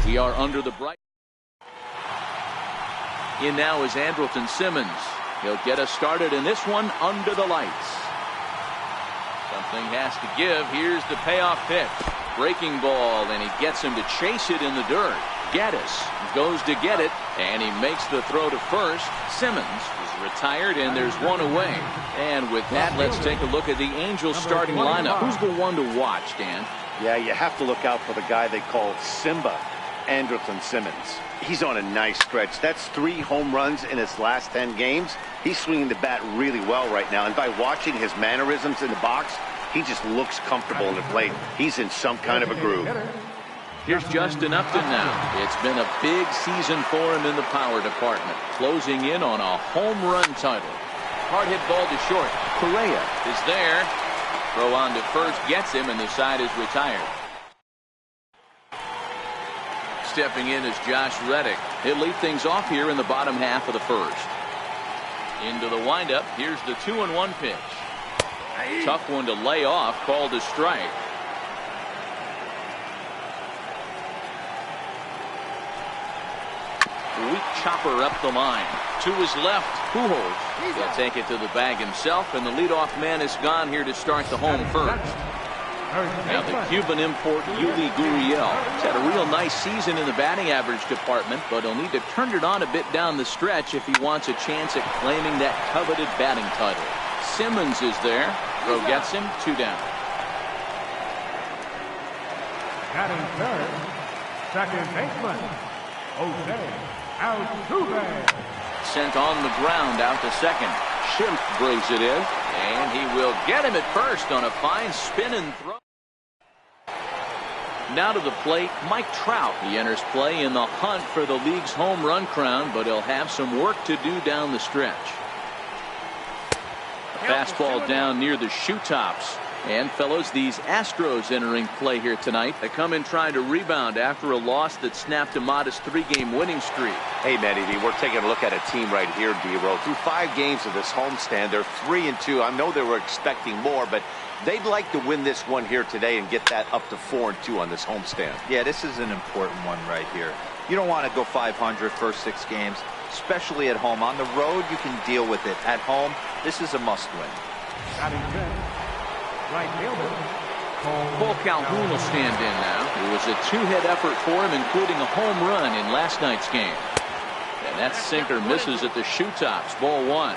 We are under the bright. In now is Andrelton Simmons. He'll get us started in this one under the lights. Something has to give. Here's the payoff pitch. Breaking ball, and he gets him to chase it in the dirt. Gaddis goes to get it, and he makes the throw to first. Simmons is retired, and there's one away. And with that, let's take a look at the Angels starting lineup. Who's the one to watch, Dan? Yeah, you have to look out for the guy they call Simba, Andrelton Simmons. He's on a nice stretch. That's 3 home runs in his last 10 games. He's swinging the bat really well right now, and by watching his mannerisms in the box, he just looks comfortable in the plate. He's in some kind of a groove. Here's Justin Upton now. It's been a big season for him in the power department, closing in on a home run title. Hard hit ball to short. Correa is there. Throw on to first gets him, and the side is retired. Stepping in is Josh Reddick. He'll lead things off here in the bottom half of the first. Into the windup. Here's the 2-1 pitch. Tough one to lay off, called a strike. Weak chopper up the line. To his left, Pujols. He'll take it to the bag himself, and the leadoff man is gone here to start the home first. Now the Cuban import Yuli Gurriel has had a real nice season in the batting average department, but he'll need to turn it on a bit down the stretch if he wants a chance at claiming that coveted batting title. Simmons is there. Throw gets him. 2 down. Batting third, second baseman, Jose Altuve. Sent on the ground out to second. Schimpf brings it in, and he will get him at first on a fine spin and throw. Now to the plate, Mike Trout. He enters play in the hunt for the league's home run crown, but he'll have some work to do down the stretch. A fastball down near the shoe tops. And fellows, these Astros entering play here tonight. They come in trying to rebound after a loss that snapped a modest 3-game winning streak. Hey, Matty V, we're taking a look at a team right here, D-Roll. Through 5 games of this homestand, they're 3-2. I know they were expecting more, but they'd like to win this one here today and get that up to 4-2 on this homestand. Yeah, this is an important one right here. You don't want to go 500 first 6 games, especially at home. On the road, you can deal with it. At home, this is a must-win. Right fielder, Cole Calhoun will stand in now. It was a 2-hit effort for him, including a home run in last night's game. And that sinker misses at the shoe tops. Ball 1.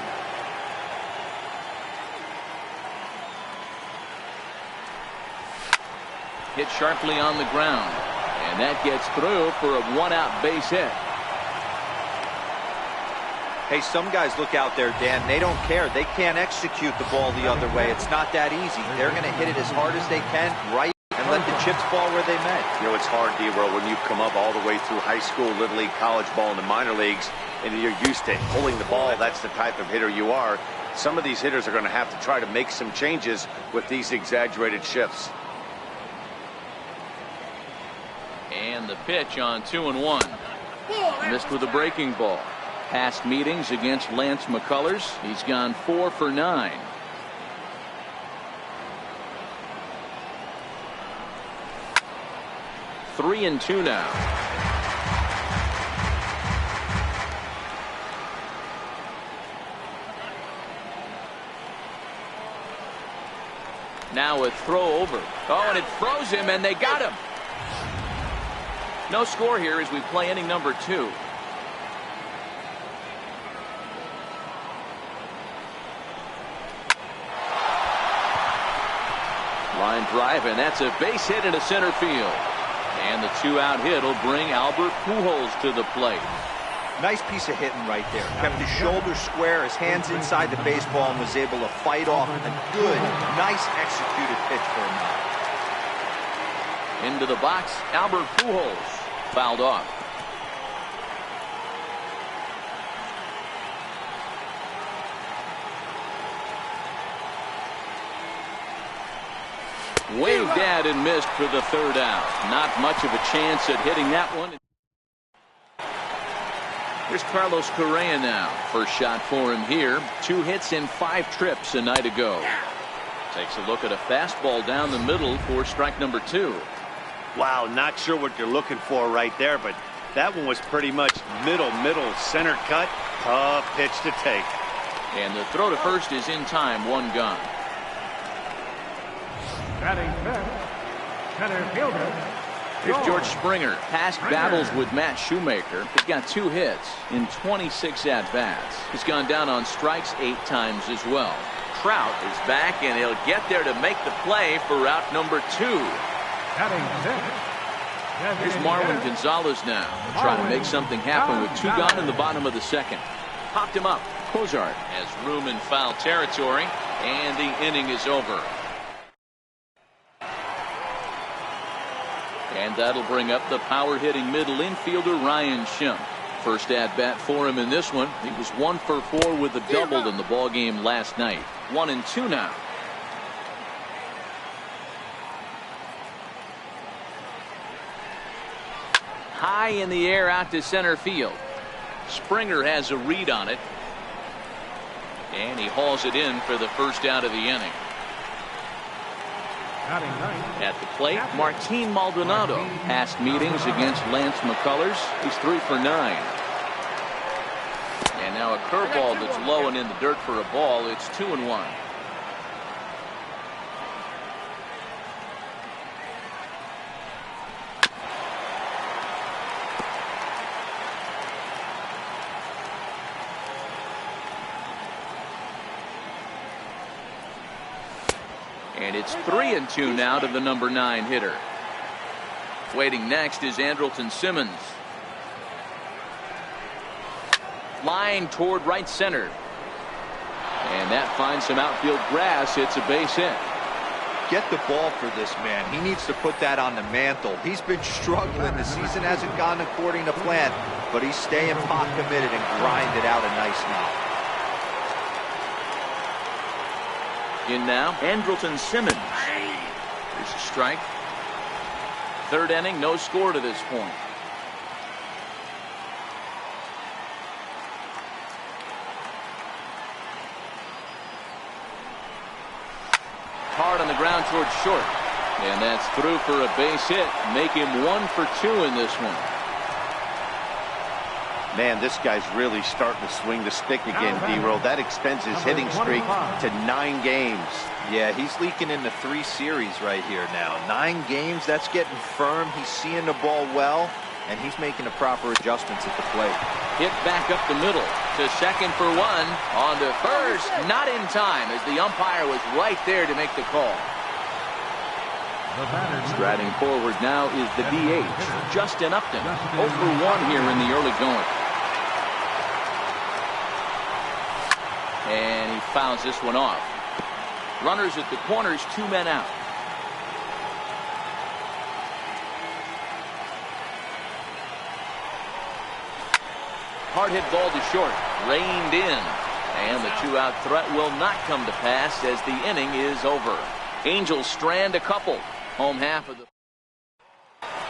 Hit sharply on the ground, and that gets through for a 1-out base hit. Hey, some guys look out there, Dan, they don't care. They can't execute the ball the other way. It's not that easy. They're going to hit it as hard as they can, right, and let the chips fall where they may. You know, it's hard, D-Roll, when you've come up all the way through high school, Little League, college ball, and the minor leagues, and you're used to pulling the ball. That's the type of hitter you are. Some of these hitters are going to have to try to make some changes with these exaggerated shifts. And the pitch on 2-1. Missed with a breaking ball. Past meetings against Lance McCullers, he's gone 4 for 9. Three and 2 now. Now a throw over. Oh, and it froze him, and they got him. No score here as we play inning number 2. Line drive, and that's a base hit into center field. And the 2-out hit will bring Albert Pujols to the plate. Nice piece of hitting right there. Kept his shoulders square, his hands inside the baseball, and was able to fight off a good, nice executed pitch for him. Into the box, Albert Pujols fouled off. Waved at and missed for the 3rd out. Not much of a chance at hitting that one. Here's Carlos Correa now. First shot for him here. 2 hits in 5 trips a night ago. Takes a look at a fastball down the middle for strike number 2. Wow, not sure what you're looking for right there, but that one was pretty much middle, center cut. Tough pitch to take. And the throw to first is in time, one gone. Batting fifth, center fielder. Here's George Springer. Past battles with Matt Shoemaker. He's got 2 hits in 26 at-bats. He's gone down on strikes 8 times as well. Trout is back, and he'll get there to make the play for route number 2. Here's Marwin Gonzalez now. Trying to make something happen with 2 gone in the bottom of the second. Popped him up. Cozart has room in foul territory, and the inning is over. And that'll bring up the power-hitting middle infielder Ryan Schimpf. First at-bat for him in this one. He was 1 for 4 with a double in the ballgame last night. 1-2 now. High in the air out to center field. Springer has a read on it. And he hauls it in for the first out of the inning. At the plate, Martin Maldonado. Past meetings against Lance McCullers. He's 3 for 9. And now a curveball that's low and in the dirt for a ball. It's 2-1. And it's 3-2 now to the number 9 hitter. Waiting next is Andrelton Simmons. Line toward right center. And that finds some outfield grass. It's a base hit. Get the ball for this man. He needs to put that on the mantle. He's been struggling. The season hasn't gone according to plan, but he's staying pot committed and grinded out a nice knock. In now, Andrelton Simmons. There's a strike. 3rd inning, no score to this point. Hard on the ground towards short. And that's through for a base hit. Make him 1 for 2 in this one. Man, this guy's really starting to swing the stick again, D-Roll. That extends his hitting streak to 9 games. Yeah, he's leaking into 3 series right here now. 9 games, that's getting firm. He's seeing the ball well, and he's making the proper adjustments at the plate. Hit back up the middle to second for 1. On to first, not in time, as the umpire was right there to make the call. Striding forward now is the DH, Justin Upton. 0 for 1 here in the early going. And he fouls this one off. Runners at the corners, 2 men out. Hard hit ball to short, reined in. And the 2-out threat will not come to pass as the inning is over. Angels strand a couple. Home half of the.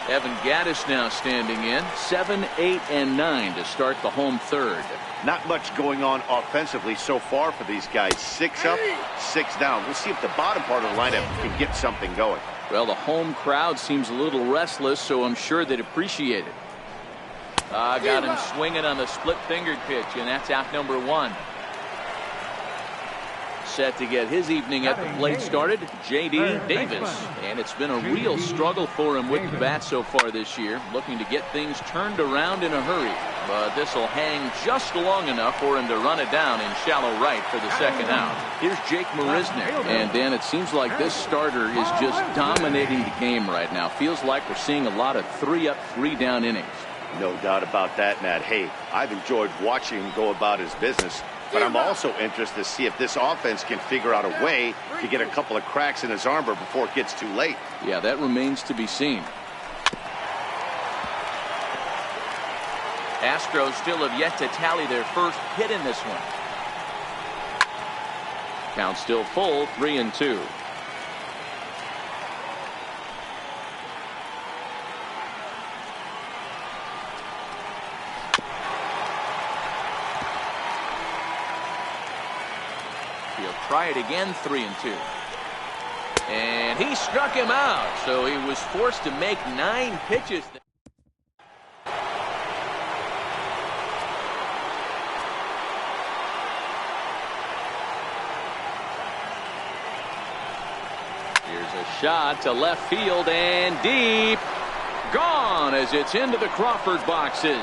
Evan Gattis now standing in. 7, 8, and 9 to start the home 3rd. Not much going on offensively so far for these guys. 6 up, 6 down. We'll see if the bottom part of the lineup can get something going. Well, the home crowd seems a little restless, so I'm sure they'd appreciate it. Got him swinging on the split-fingered pitch, and that's out number 1. Set to get his evening at the plate started, J.D. Davis. And it's been a real struggle for him with the bat so far this year, looking to get things turned around in a hurry. But this will hang just long enough for him to run it down in shallow right for the 2nd out. Here's Jake Marisnick. And Dan, it seems like this starter is just dominating the game right now. Feels like we're seeing a lot of 3-up, 3-down innings. No doubt about that, Matt. Hey, I've enjoyed watching him go about his business. But I'm also interested to see if this offense can figure out a way to get a couple of cracks in his armor before it gets too late. Yeah, that remains to be seen. Astros still have yet to tally their first hit in this one. Count still full, 3-2. He'll try it again, 3-2. And he struck him out, so he was forced to make 9 pitches. Here's a shot to left field and deep. Gone as it's into the Crawford boxes.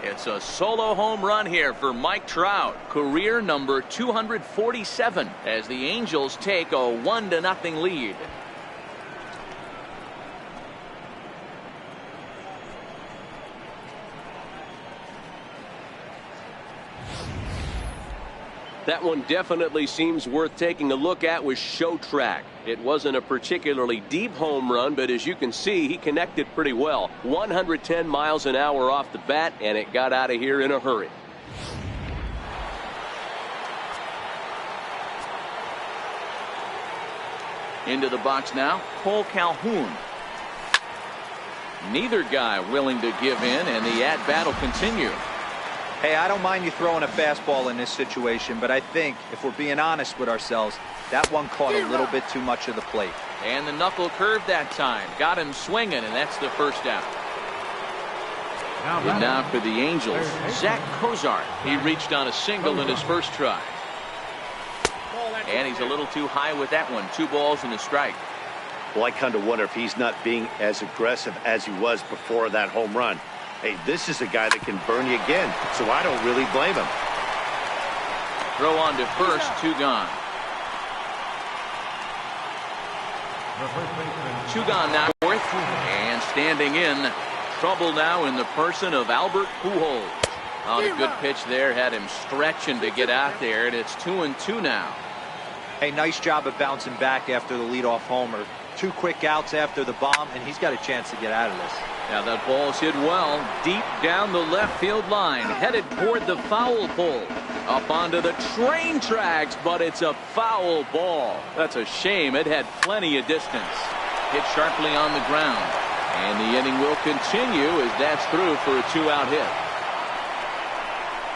It's a solo home run here for Mike Trout, career number 247, as the Angels take a 1-0 lead. That one definitely seems worth taking a look at with Show Track. It wasn't a particularly deep home run, but as you can see, he connected pretty well. 110 miles an hour off the bat, and it got out of here in a hurry. Into the box now, Cole Calhoun. Neither guy willing to give in, and the at-bat will continue. Hey, I don't mind you throwing a fastball in this situation, but I think, if we're being honest with ourselves, that one caught a little bit too much of the plate. And the knuckle curve that time. Got him swinging, and that's the first out. And now for the Angels, Zach Cozart. He reached on a single in his first try. And he's a little too high with that one. 2 balls and a strike. Well, I kind of wonder if he's not being as aggressive as he was before that home run. Hey, this is a guy that can burn you again, so I don't really blame him. Throw on to first, 2 gone. 2 gone now, 4th, and standing in. Trouble now in the person of Albert Pujols. On a good pitch there, had him stretching to get out there, and it's 2-2 now. Hey, nice job of bouncing back after the leadoff homer. 2 quick outs after the bomb, and he's got a chance to get out of this. Now that ball's hit well, deep down the left field line, headed toward the foul pole. Up onto the train tracks, but it's a foul ball. That's a shame. It had plenty of distance. Hit sharply on the ground. And the inning will continue as that's through for a 2-out hit.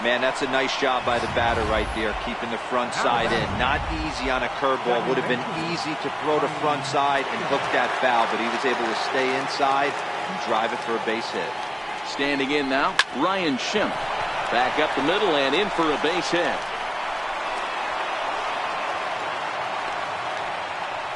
Man, that's a nice job by the batter right there, keeping the front side in. Not easy on a curveball. Would have been easy to throw the front side and hook that foul, but he was able to stay inside and drive it for a base hit. Standing in now, Ryan Schimpf. Back up the middle and in for a base hit.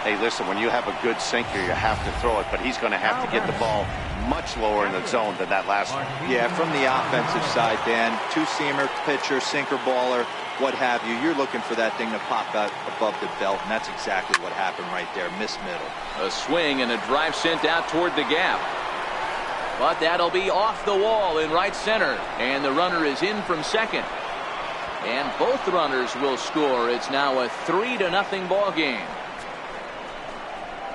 Hey, listen, when you have a good sinker, you have to throw it, but he's going to have to get the ball much lower in the zone than that last one. Yeah, from the offensive side, Dan, 2-seamer, pitcher, sinker baller, what have you. You're looking for that thing to pop out above the belt, and that's exactly what happened right there. Miss middle. A swing and a drive sent out toward the gap. But that'll be off the wall in right center, and the runner is in from second. And both runners will score. It's now a 3-0 ball game.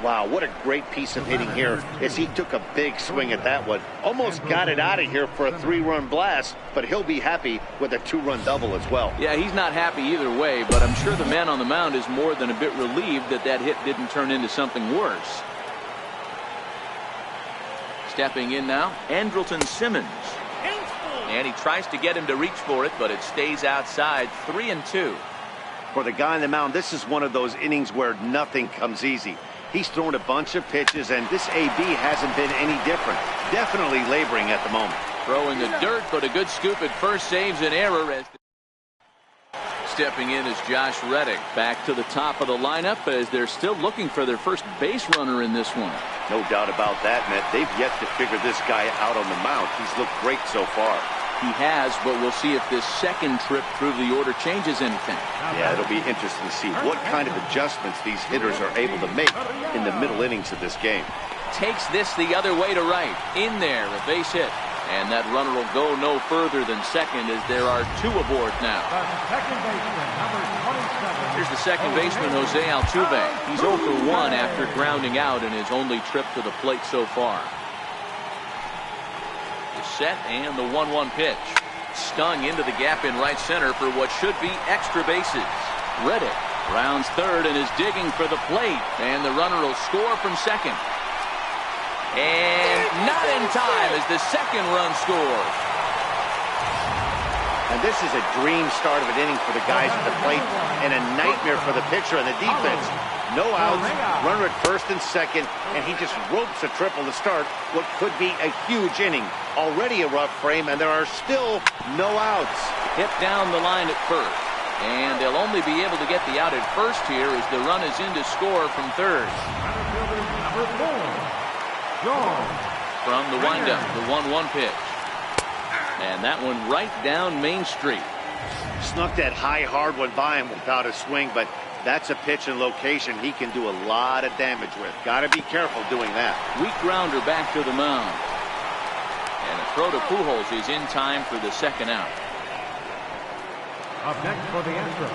Wow, what a great piece of hitting here as he took a big swing at that one. Almost got it out of here for a 3-run blast, but he'll be happy with a 2-run double as well. Yeah, he's not happy either way, but I'm sure the man on the mound is more than a bit relieved that that hit didn't turn into something worse. Stepping in now, Andrelton Simmons. And he tries to get him to reach for it, but it stays outside. 3-2. For the guy on the mound, this is one of those innings where nothing comes easy. He's thrown a bunch of pitches, and this AB hasn't been any different. Definitely laboring at the moment. Throwing the dirt, but a good scoop at first saves an error. As stepping in is Josh Reddick. Back to the top of the lineup as they're still looking for their first base runner in this one. No doubt about that, Matt. They've yet to figure this guy out on the mound. He's looked great so far. He has, but we'll see if this second trip through the order changes anything. Yeah, it'll be interesting to see what kind of adjustments these hitters are able to make in the middle innings of this game. Takes this the other way to right. In there, a base hit. And that runner will go no further than second as there are 2 aboard now. Here's the second baseman, Jose Altuve. He's 0 for 1 after grounding out in his only trip to the plate so far. Set and the 1-1 pitch. Stung into the gap in right center for what should be extra bases. Reddick rounds third and is digging for the plate, and the runner will score from second. And not in time as the second run scores. And this is a dream start of an inning for the guys at the plate and a nightmare for the pitcher and the defense. No outs, runner at first and second, and he just ropes a triple to start what could be a huge inning. Already a rough frame, and there are still no outs. Hit down the line at first. And they'll only be able to get the out at first here as the run is in to score from third. From the windup, the 1-1 pitch. And that one right down Main Street. Snuck that high hard one by him without a swing, but that's a pitch and location he can do a lot of damage with. Got to be careful doing that. Weak grounder back to the mound. And a throw to Pujols is in time for the second out. Up next for the Astros.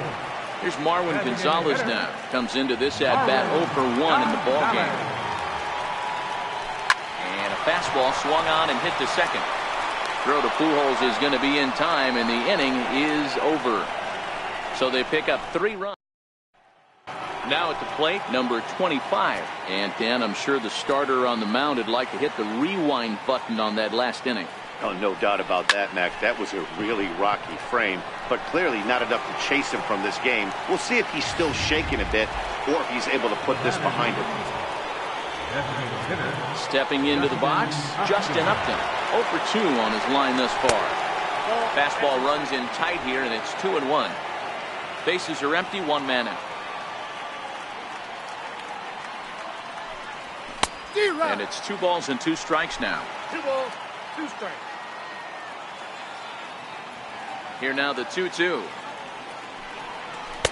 Here's Marwin Gonzalez now. Comes into this at-bat 0 for 1 in the ballgame. And a fastball swung on and hit to second. Throw to Pujols is going to be in time, and the inning is over. So they pick up 3 runs. Now at the plate, number 25. And Dan, I'm sure the starter on the mound would like to hit the rewind button on that last inning. Oh, no doubt about that, Mac. That was a really rocky frame, but clearly not enough to chase him from this game. We'll see if he's still shaking a bit or if he's able to put this behind him. Stepping into the box, Justin Upton. 0 for 2 on his line thus far. Fastball runs in tight here, and it's 2-1. Bases are empty, 1 man out. And it's 2 balls and 2 strikes now. 2 balls, 2 strikes. Here now the 2-2.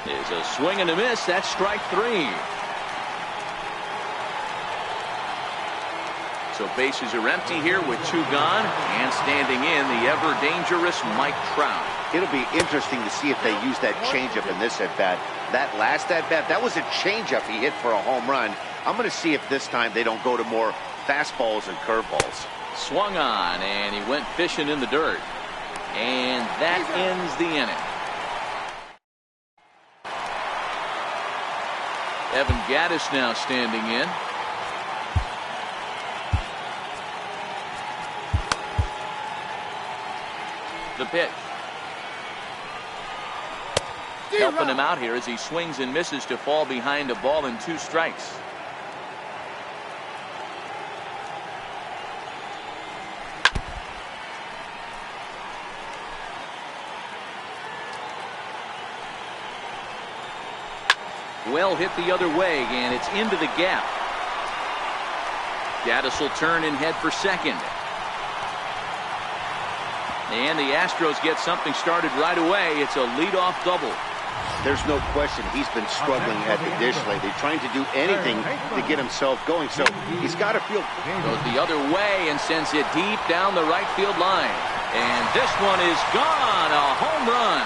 Is a swing and a miss. That's strike 3. So bases are empty here with 2 gone, and standing in the ever dangerous Mike Trout. It'll be interesting to see if they use that changeup in this at-bat. That last at-bat, that was a changeup he hit for a home run. I'm going to see if this time they don't go to more fastballs and curveballs. Swung on, and he went fishing in the dirt. And that ends the inning. Evan Gattis now standing in. The pitch. Helping him out here as he swings and misses to fall behind a ball and 2 strikes. Well hit the other way, and it's into the gap. Gattis will turn and head for second. And the Astros get something started right away. It's a leadoff double. There's no question he's been struggling at the dish lately, trying to do anything to get himself going. So he's got to feel. Goes the other way and sends it deep down the right field line. And this one is gone. A home run.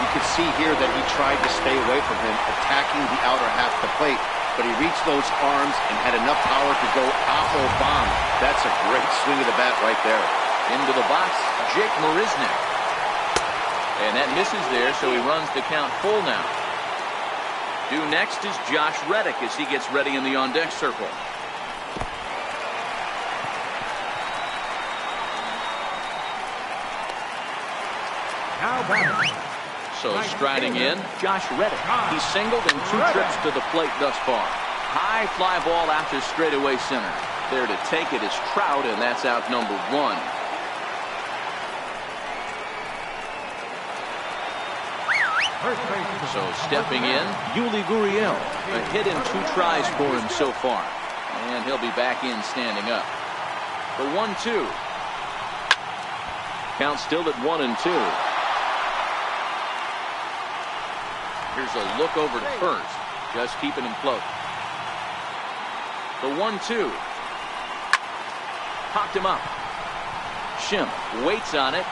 You could see here that he tried to stay away from him, attacking the outer half of the plate. But he reached those arms and had enough power to go Aho bomb. That's a great swing of the bat right there. Into the box, Jake Marisnick. And that misses there, so he runs the count full now. Due next is Josh Reddick as he gets ready in the on-deck circle. So striding in, Josh Reddick. He's singled in 2 trips to the plate thus far. High fly ball out to straightaway center. There to take it is Trout, and that's out number 1. So stepping in, Yuli Gurriel. A hit in 2 tries for him so far. And he'll be back in standing up. The 1-2. Count still at 1-2. Here's a look over to first, just keeping him close. The 1-2. Popped him up. Schimpf waits on it.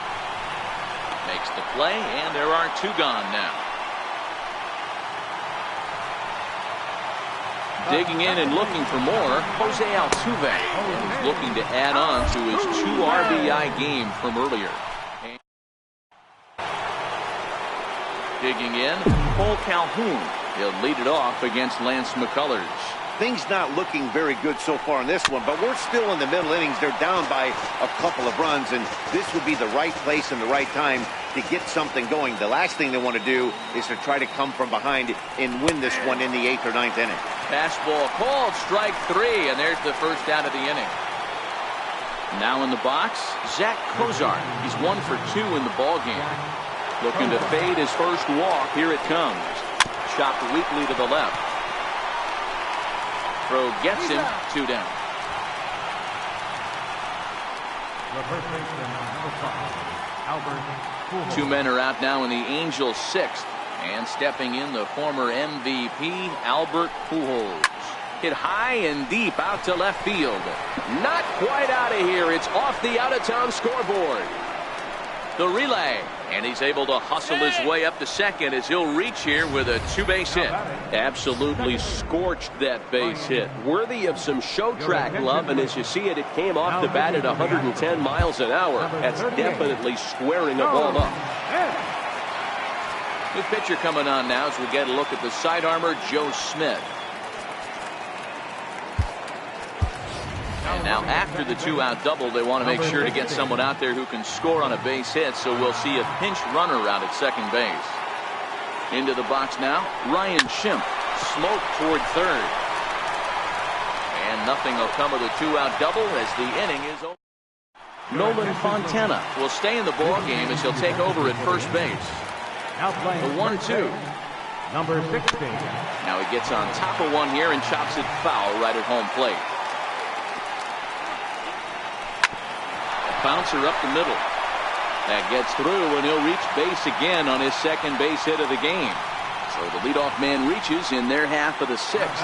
Makes the play, and there are 2 gone now. Digging in and looking for more, Jose Altuve. And he's looking to add on to his 2 RBI game from earlier. Digging in, Cole Calhoun. He'll lead it off against Lance McCullers. things not looking very good so far in this one, but we're still in the middle innings. They're down by a couple of runs, and this would be the right place and the right time to get something going. The last thing they want to do is to try to come from behind and win this one in the 8th or 9th inning. Fastball called, strike 3, and there's the first out of the inning. Now in the box, Zach Kozar. He's 1 for 2 in the ball game. Looking to fade his first walk. Here it comes. Chopped weakly to the left. Throw gets him, 2 down. The first baseman, number 5, Albert. 2 men are out now in the Angels' 6th. And stepping in, the former MVP, Albert Pujols. Hit high and deep out to left field. Not quite out of here. It's off the out-of-town scoreboard. The relay. And he's able to hustle his way up to second as he'll reach here with a 2-base hit. Absolutely scorched that base hit. Worthy of some show track love, and as you see it, it came off the bat at 110 miles an hour. That's definitely squaring a ball up. New pitcher coming on now as we get a look at the side armor, Joe Smith. And now after the 2-out double, they want to make sure to get someone out there who can score on a base hit, so we'll see a pinch runner out at second base. Into the box now, Ryan Schimpf. Smoke toward third. And nothing will come of the 2-out double as the inning is over. Nolan Fontana will stay in the ball game as he'll take over at first base. The 1-2. Number 16. Now he gets on top of one here and chops it foul right at home plate. Bouncer up the middle. That gets through, and he'll reach base again on his second base hit of the game. So the leadoff man reaches in their half of the 6th.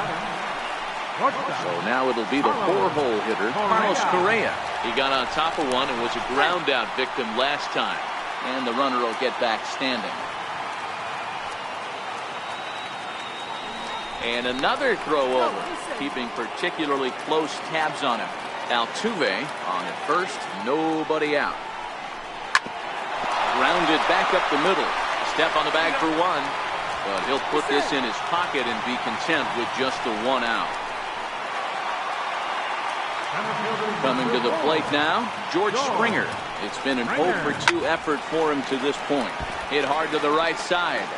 So now it'll be the 4-hole hitter, Carlos Correa. He got on top of one and was a ground out victim last time. And the runner will get back standing. And another throw over, keeping particularly close tabs on him. Altuve on at first, nobody out. Grounded back up the middle. Step on the bag for 1. But he'll put this in his pocket and be content with just the 1 out. Coming to the plate now, George Springer. It's been an 0 for 2 effort for him to this point. Hit hard to the right side.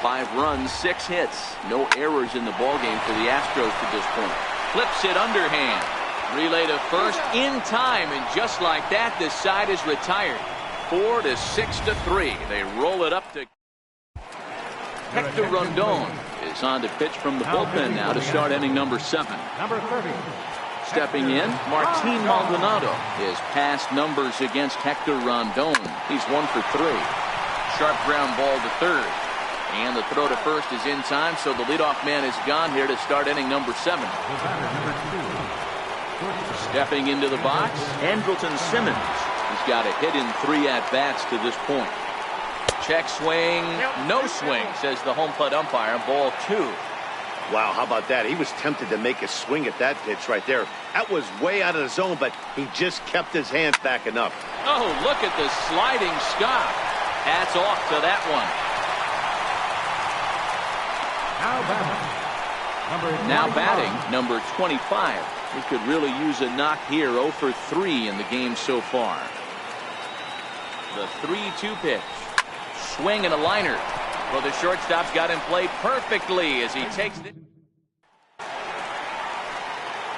5 runs, 6 hits. No errors in the ballgame for the Astros to this point. Flips it underhand. Relay to first in time, and just like that, this side is retired. 4 to 6 to 3. They roll it up to Hector Rondon is on to pitch from the bullpen now to start inning number 7. Number 30. Stepping in, Martin Maldonado. His past numbers against Hector Rondon. He's 1 for 3. Sharp ground ball to third. And the throw to first is in time, so the leadoff man is gone here to start inning number 7. Number 2. Stepping into the box, Andrelton Simmons. He's got a hit in 3 at-bats to this point. Check swing, no swing, says the home plate umpire. Ball 2. Wow, how about that? He was tempted to make a swing at that pitch right there. That was way out of the zone, but he just kept his hands back enough. Oh, look at the sliding stop. Hats off to that one. Now batting, number 25. He could really use a knock here. 0 for 3 in the game so far. The 3-2 pitch. Swing and a liner. Well, the shortstop's got him played perfectly as he takes it.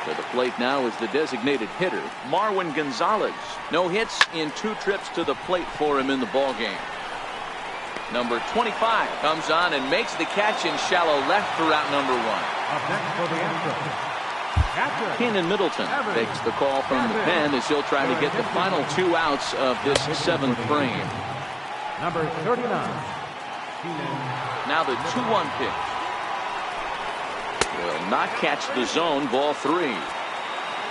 To the plate now is the designated hitter, Marwin Gonzalez. No hits in 2 trips to the plate for him in the ballgame. Number 25 comes on and makes the catch in shallow left for out number 1. Up next for the Astros. Kenan Middleton takes the call from the pen as he'll try to get the final 2 outs of this 7th frame. Number 39. Now the 2-1 pitch. Will not catch the zone. Ball 3.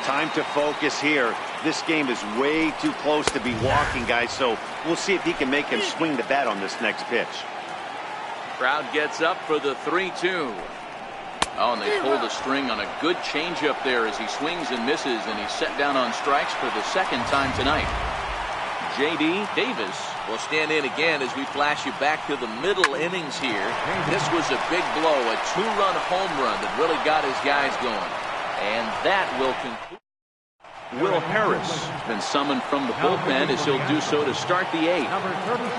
Time to focus here. This game is way too close to be walking, guys, so we'll see if he can make him swing the bat on this next pitch. Crowd gets up for the 3-2. Oh, and they pull the string on a good changeup there as he swings and misses, and he's set down on strikes for the 2nd time tonight. J.D. Davis will stand in again as we flash you back to the middle innings here. This was a big blow, a 2-run home run that really got his guys going. And that will conclude. Will Harris has been summoned from the bullpen as he'll do so to start the 8th. Number 36.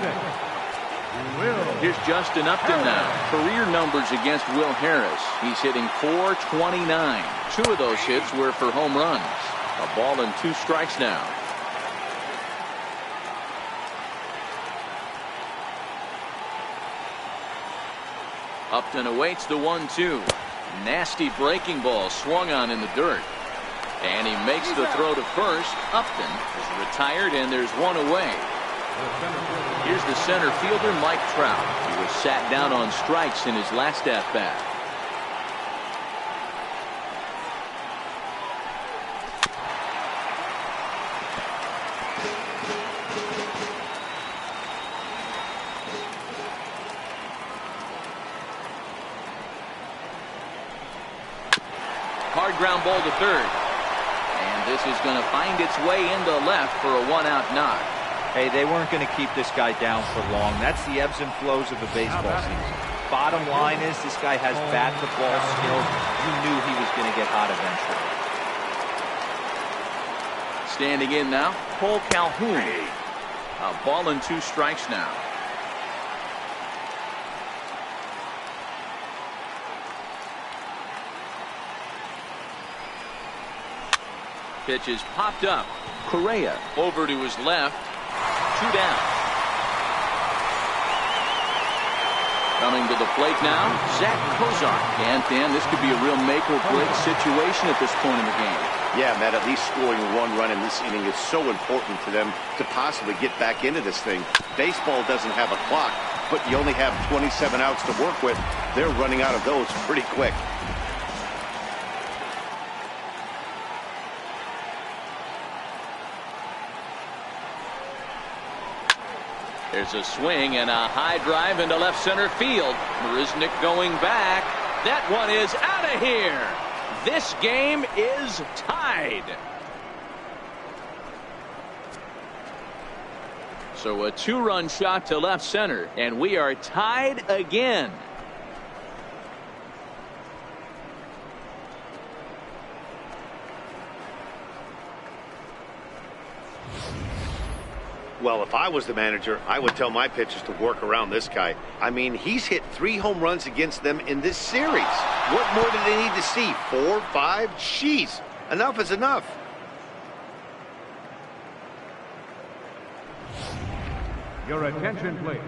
Here's Justin Upton now. Career numbers against Will Harris. He's hitting .429. 2 of those hits were for home runs. A ball and 2 strikes now. Upton awaits the 1-2. Nasty breaking ball swung on in the dirt. And he makes the throw to first. Upton is retired, and there's 1 away. Here's the center fielder, Mike Trout. He was sat down on strikes in his last at-bat. Hard ground ball to third. And this is going to find its way into left for a 1-out knock. Hey, they weren't going to keep this guy down for long. That's the ebbs and flows of a baseball season. Bottom line is this guy has bat-to-ball skills. You knew he was going to get hot eventually. Standing in now, Cole Calhoun. A ball and 2 strikes now. Pitch is popped up. Correa over to his left. 2 down. Coming to the plate now, Zach Kozar. And Dan, this could be a real make-or-break situation at this point in the game. Yeah, Matt, at least scoring 1 run in this inning is so important to them to possibly get back into this thing. Baseball doesn't have a clock, but you only have 27 outs to work with. They're running out of those pretty quick. There's a swing and a high drive into left center field. Marisnick going back. That one is out of here. This game is tied. So a 2-run shot to left center, and we are tied again. Well, if I was the manager, I would tell my pitchers to work around this guy. I mean, he's hit 3 home runs against them in this series. What more do they need to see? 4, 5? Jeez, enough is enough. Your attention, please.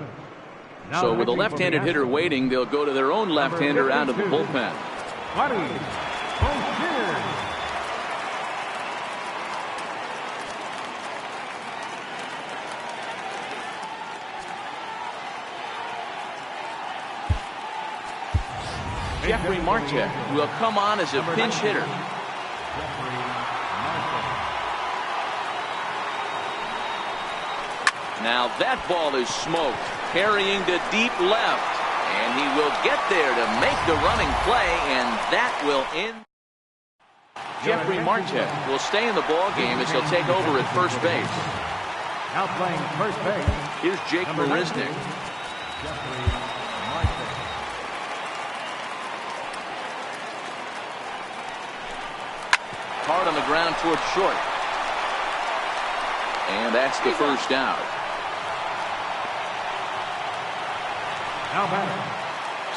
Now So with a left-handed hitter waiting, they'll go to their own left-hander out of the bullpen. Jeffrey Marte will come on as a pinch hitter. Now that ball is smoked, carrying to deep left, and he will get there to make the running play, and that will end. Jeffrey Marte will stay in the ball game as he'll take over at first base. Now playing first base. Here's Jake Marisnick. Hard on the ground towards short. And that's the first out.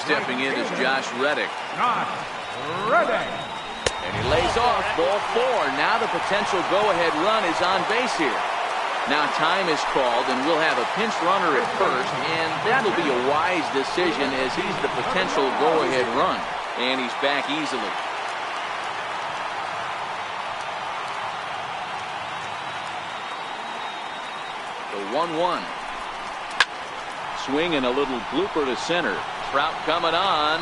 Stepping in is Josh Reddick. And he lays off ball 4. Now the potential go-ahead run is on base here. Now time is called, and we'll have a pinch runner at first, and that'll be a wise decision as he's the potential go-ahead run. And he's back easily. The 1-1. Swing and a little blooper to center. Trout coming on.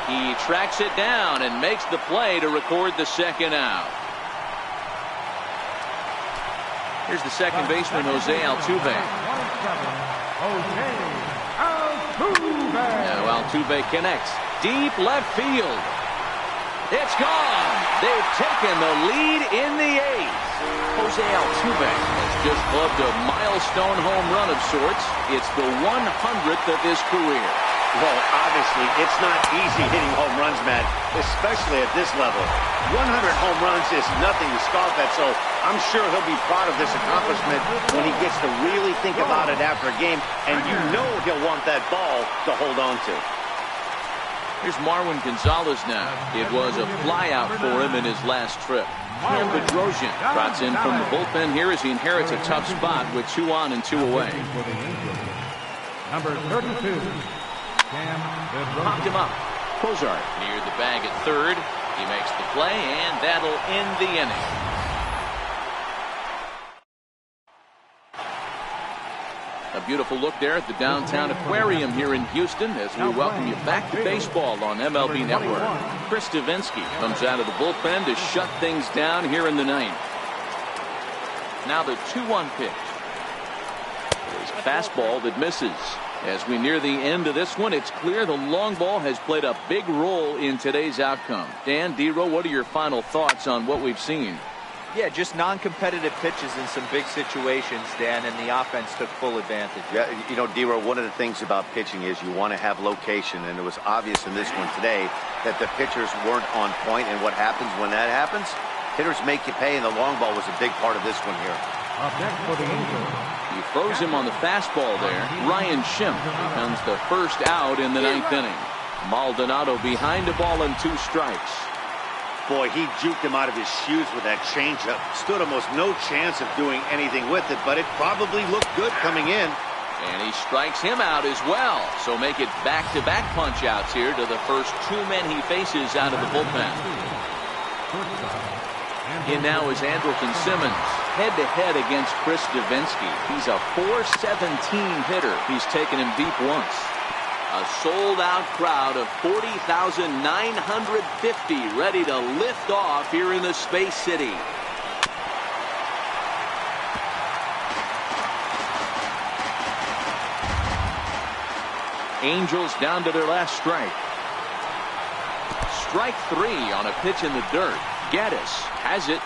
He tracks it down and makes the play to record the second out. Here's the second baseman, Jose Altuve. Now Altuve connects. Deep left field. It's gone. They've taken the lead in the 8th. Jose Altuve has just clubbed a milestone home run of sorts. It's the 100th of his career. Well, obviously, it's not easy hitting home runs, Matt, especially at this level. 100 home runs is nothing to scoff at, so I'm sure he'll be proud of this accomplishment when he gets to really think about it after a game, and you know he'll want that ball to hold on to. Here's Marwin Gonzalez now. It was a flyout for him in his last trip. Cam Bedrosian trots in from the bullpen here as he inherits a tough spot with 2 on and 2 away. Number 32. Popped him up. Cozart near the bag at third. He makes the play, and that'll end the inning. A beautiful look there at the downtown aquarium here in Houston as we welcome you back to baseball on MLB Network. Chris Davinsky comes out of the bullpen to shut things down here in the ninth. Now the 2-1 pitch. It's a fastball that misses. As we near the end of this one, it's clear the long ball has played a big role in today's outcome. Dan, Dero, what are your final thoughts on what we've seen? Yeah, just non-competitive pitches in some big situations, Dan, and the offense took full advantage. Yeah, you know, Dero, one of the things about pitching is you want to have location, and it was obvious in this one today that the pitchers weren't on point, and what happens when that happens? Hitters make you pay, and the long ball was a big part of this one here. Up next for the Angels. He froze him on the fastball there. Ryan Schimpf becomes the first out in the ninth inning. Maldonado behind a ball and 2 strikes. Boy, he juked him out of his shoes with that changeup. Stood almost no chance of doing anything with it, but it probably looked good coming in. And he strikes him out as well. So make it back-to-back punch-outs here to the first 2 men he faces out of the bullpen. In now is Andrelton Simmons, head-to-head against Chris Davinsky. He's a .417 hitter. He's taken him deep once. A sold-out crowd of 40,950 ready to lift off here in the Space City. Angels down to their last strike. Strike 3 on a pitch in the dirt. Gaddis has it.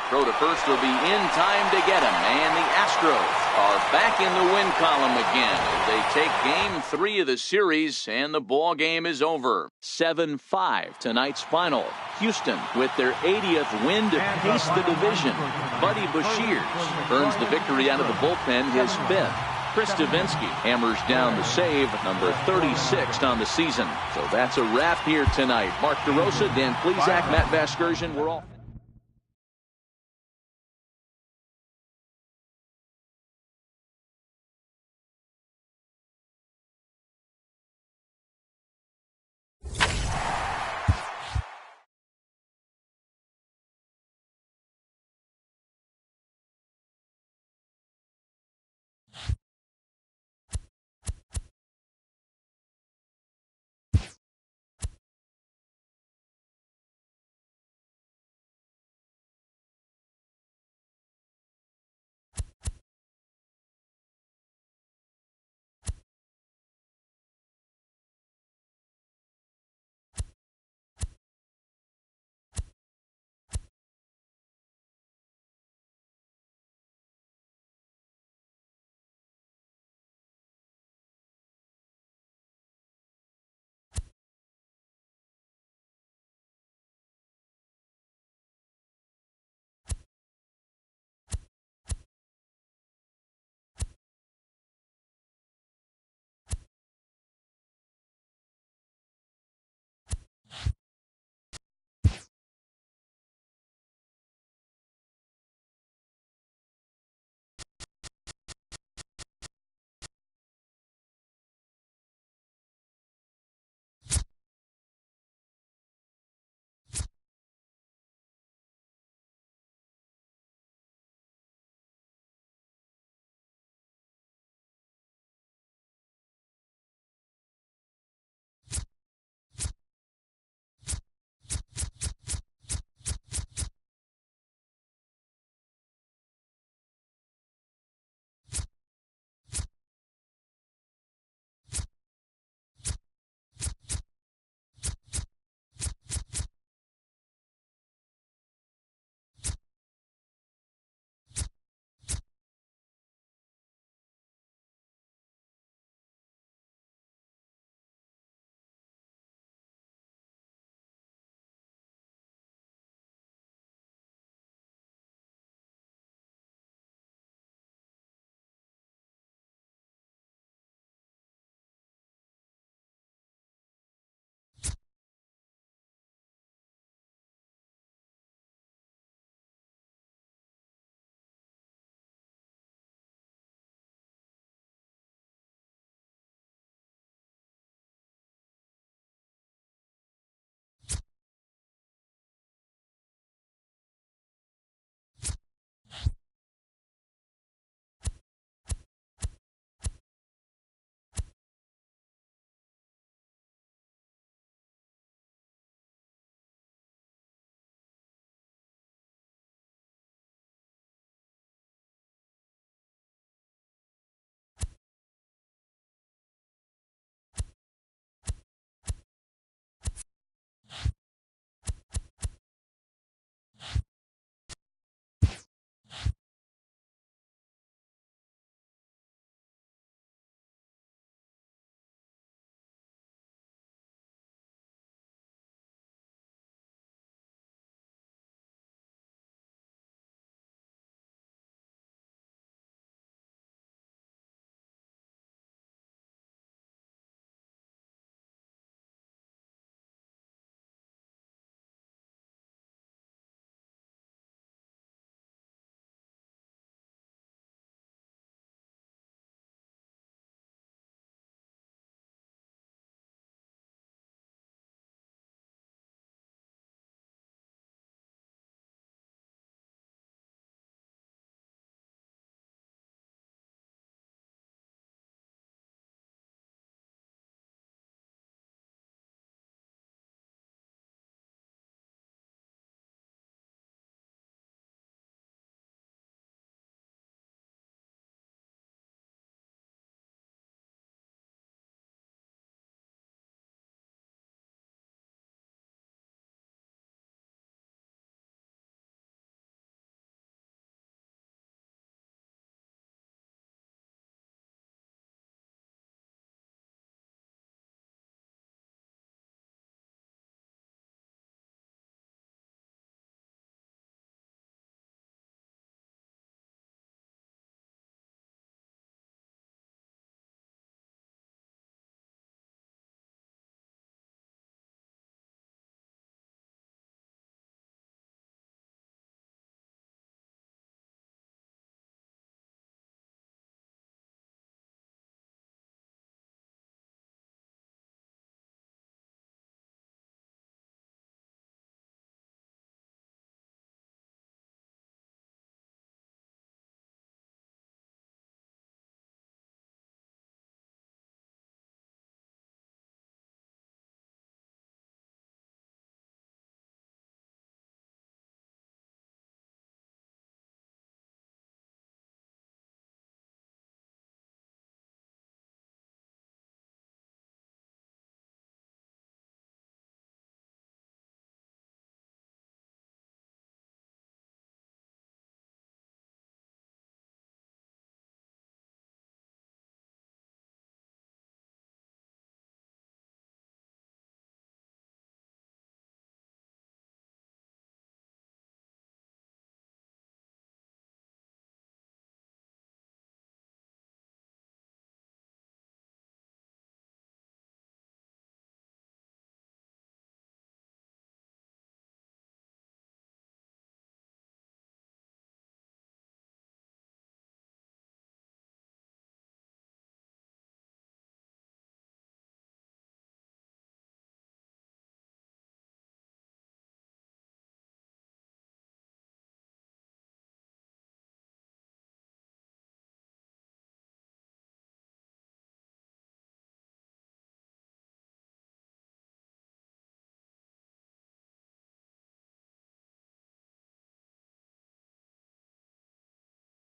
Throw to first will be in time to get him. And the Astros are back in the win column again as they take game 3 of the series, and the ball game is over. 7-5 tonight's final. Houston with their 80th win to pace the division. Buddy Bashir earns the victory out of the bullpen, his 5th. Chris Davinsky hammers down the save, number 36 on the season. So that's a wrap here tonight. Mark DeRosa, Dan Plesac, Matt Vasgersian, we're all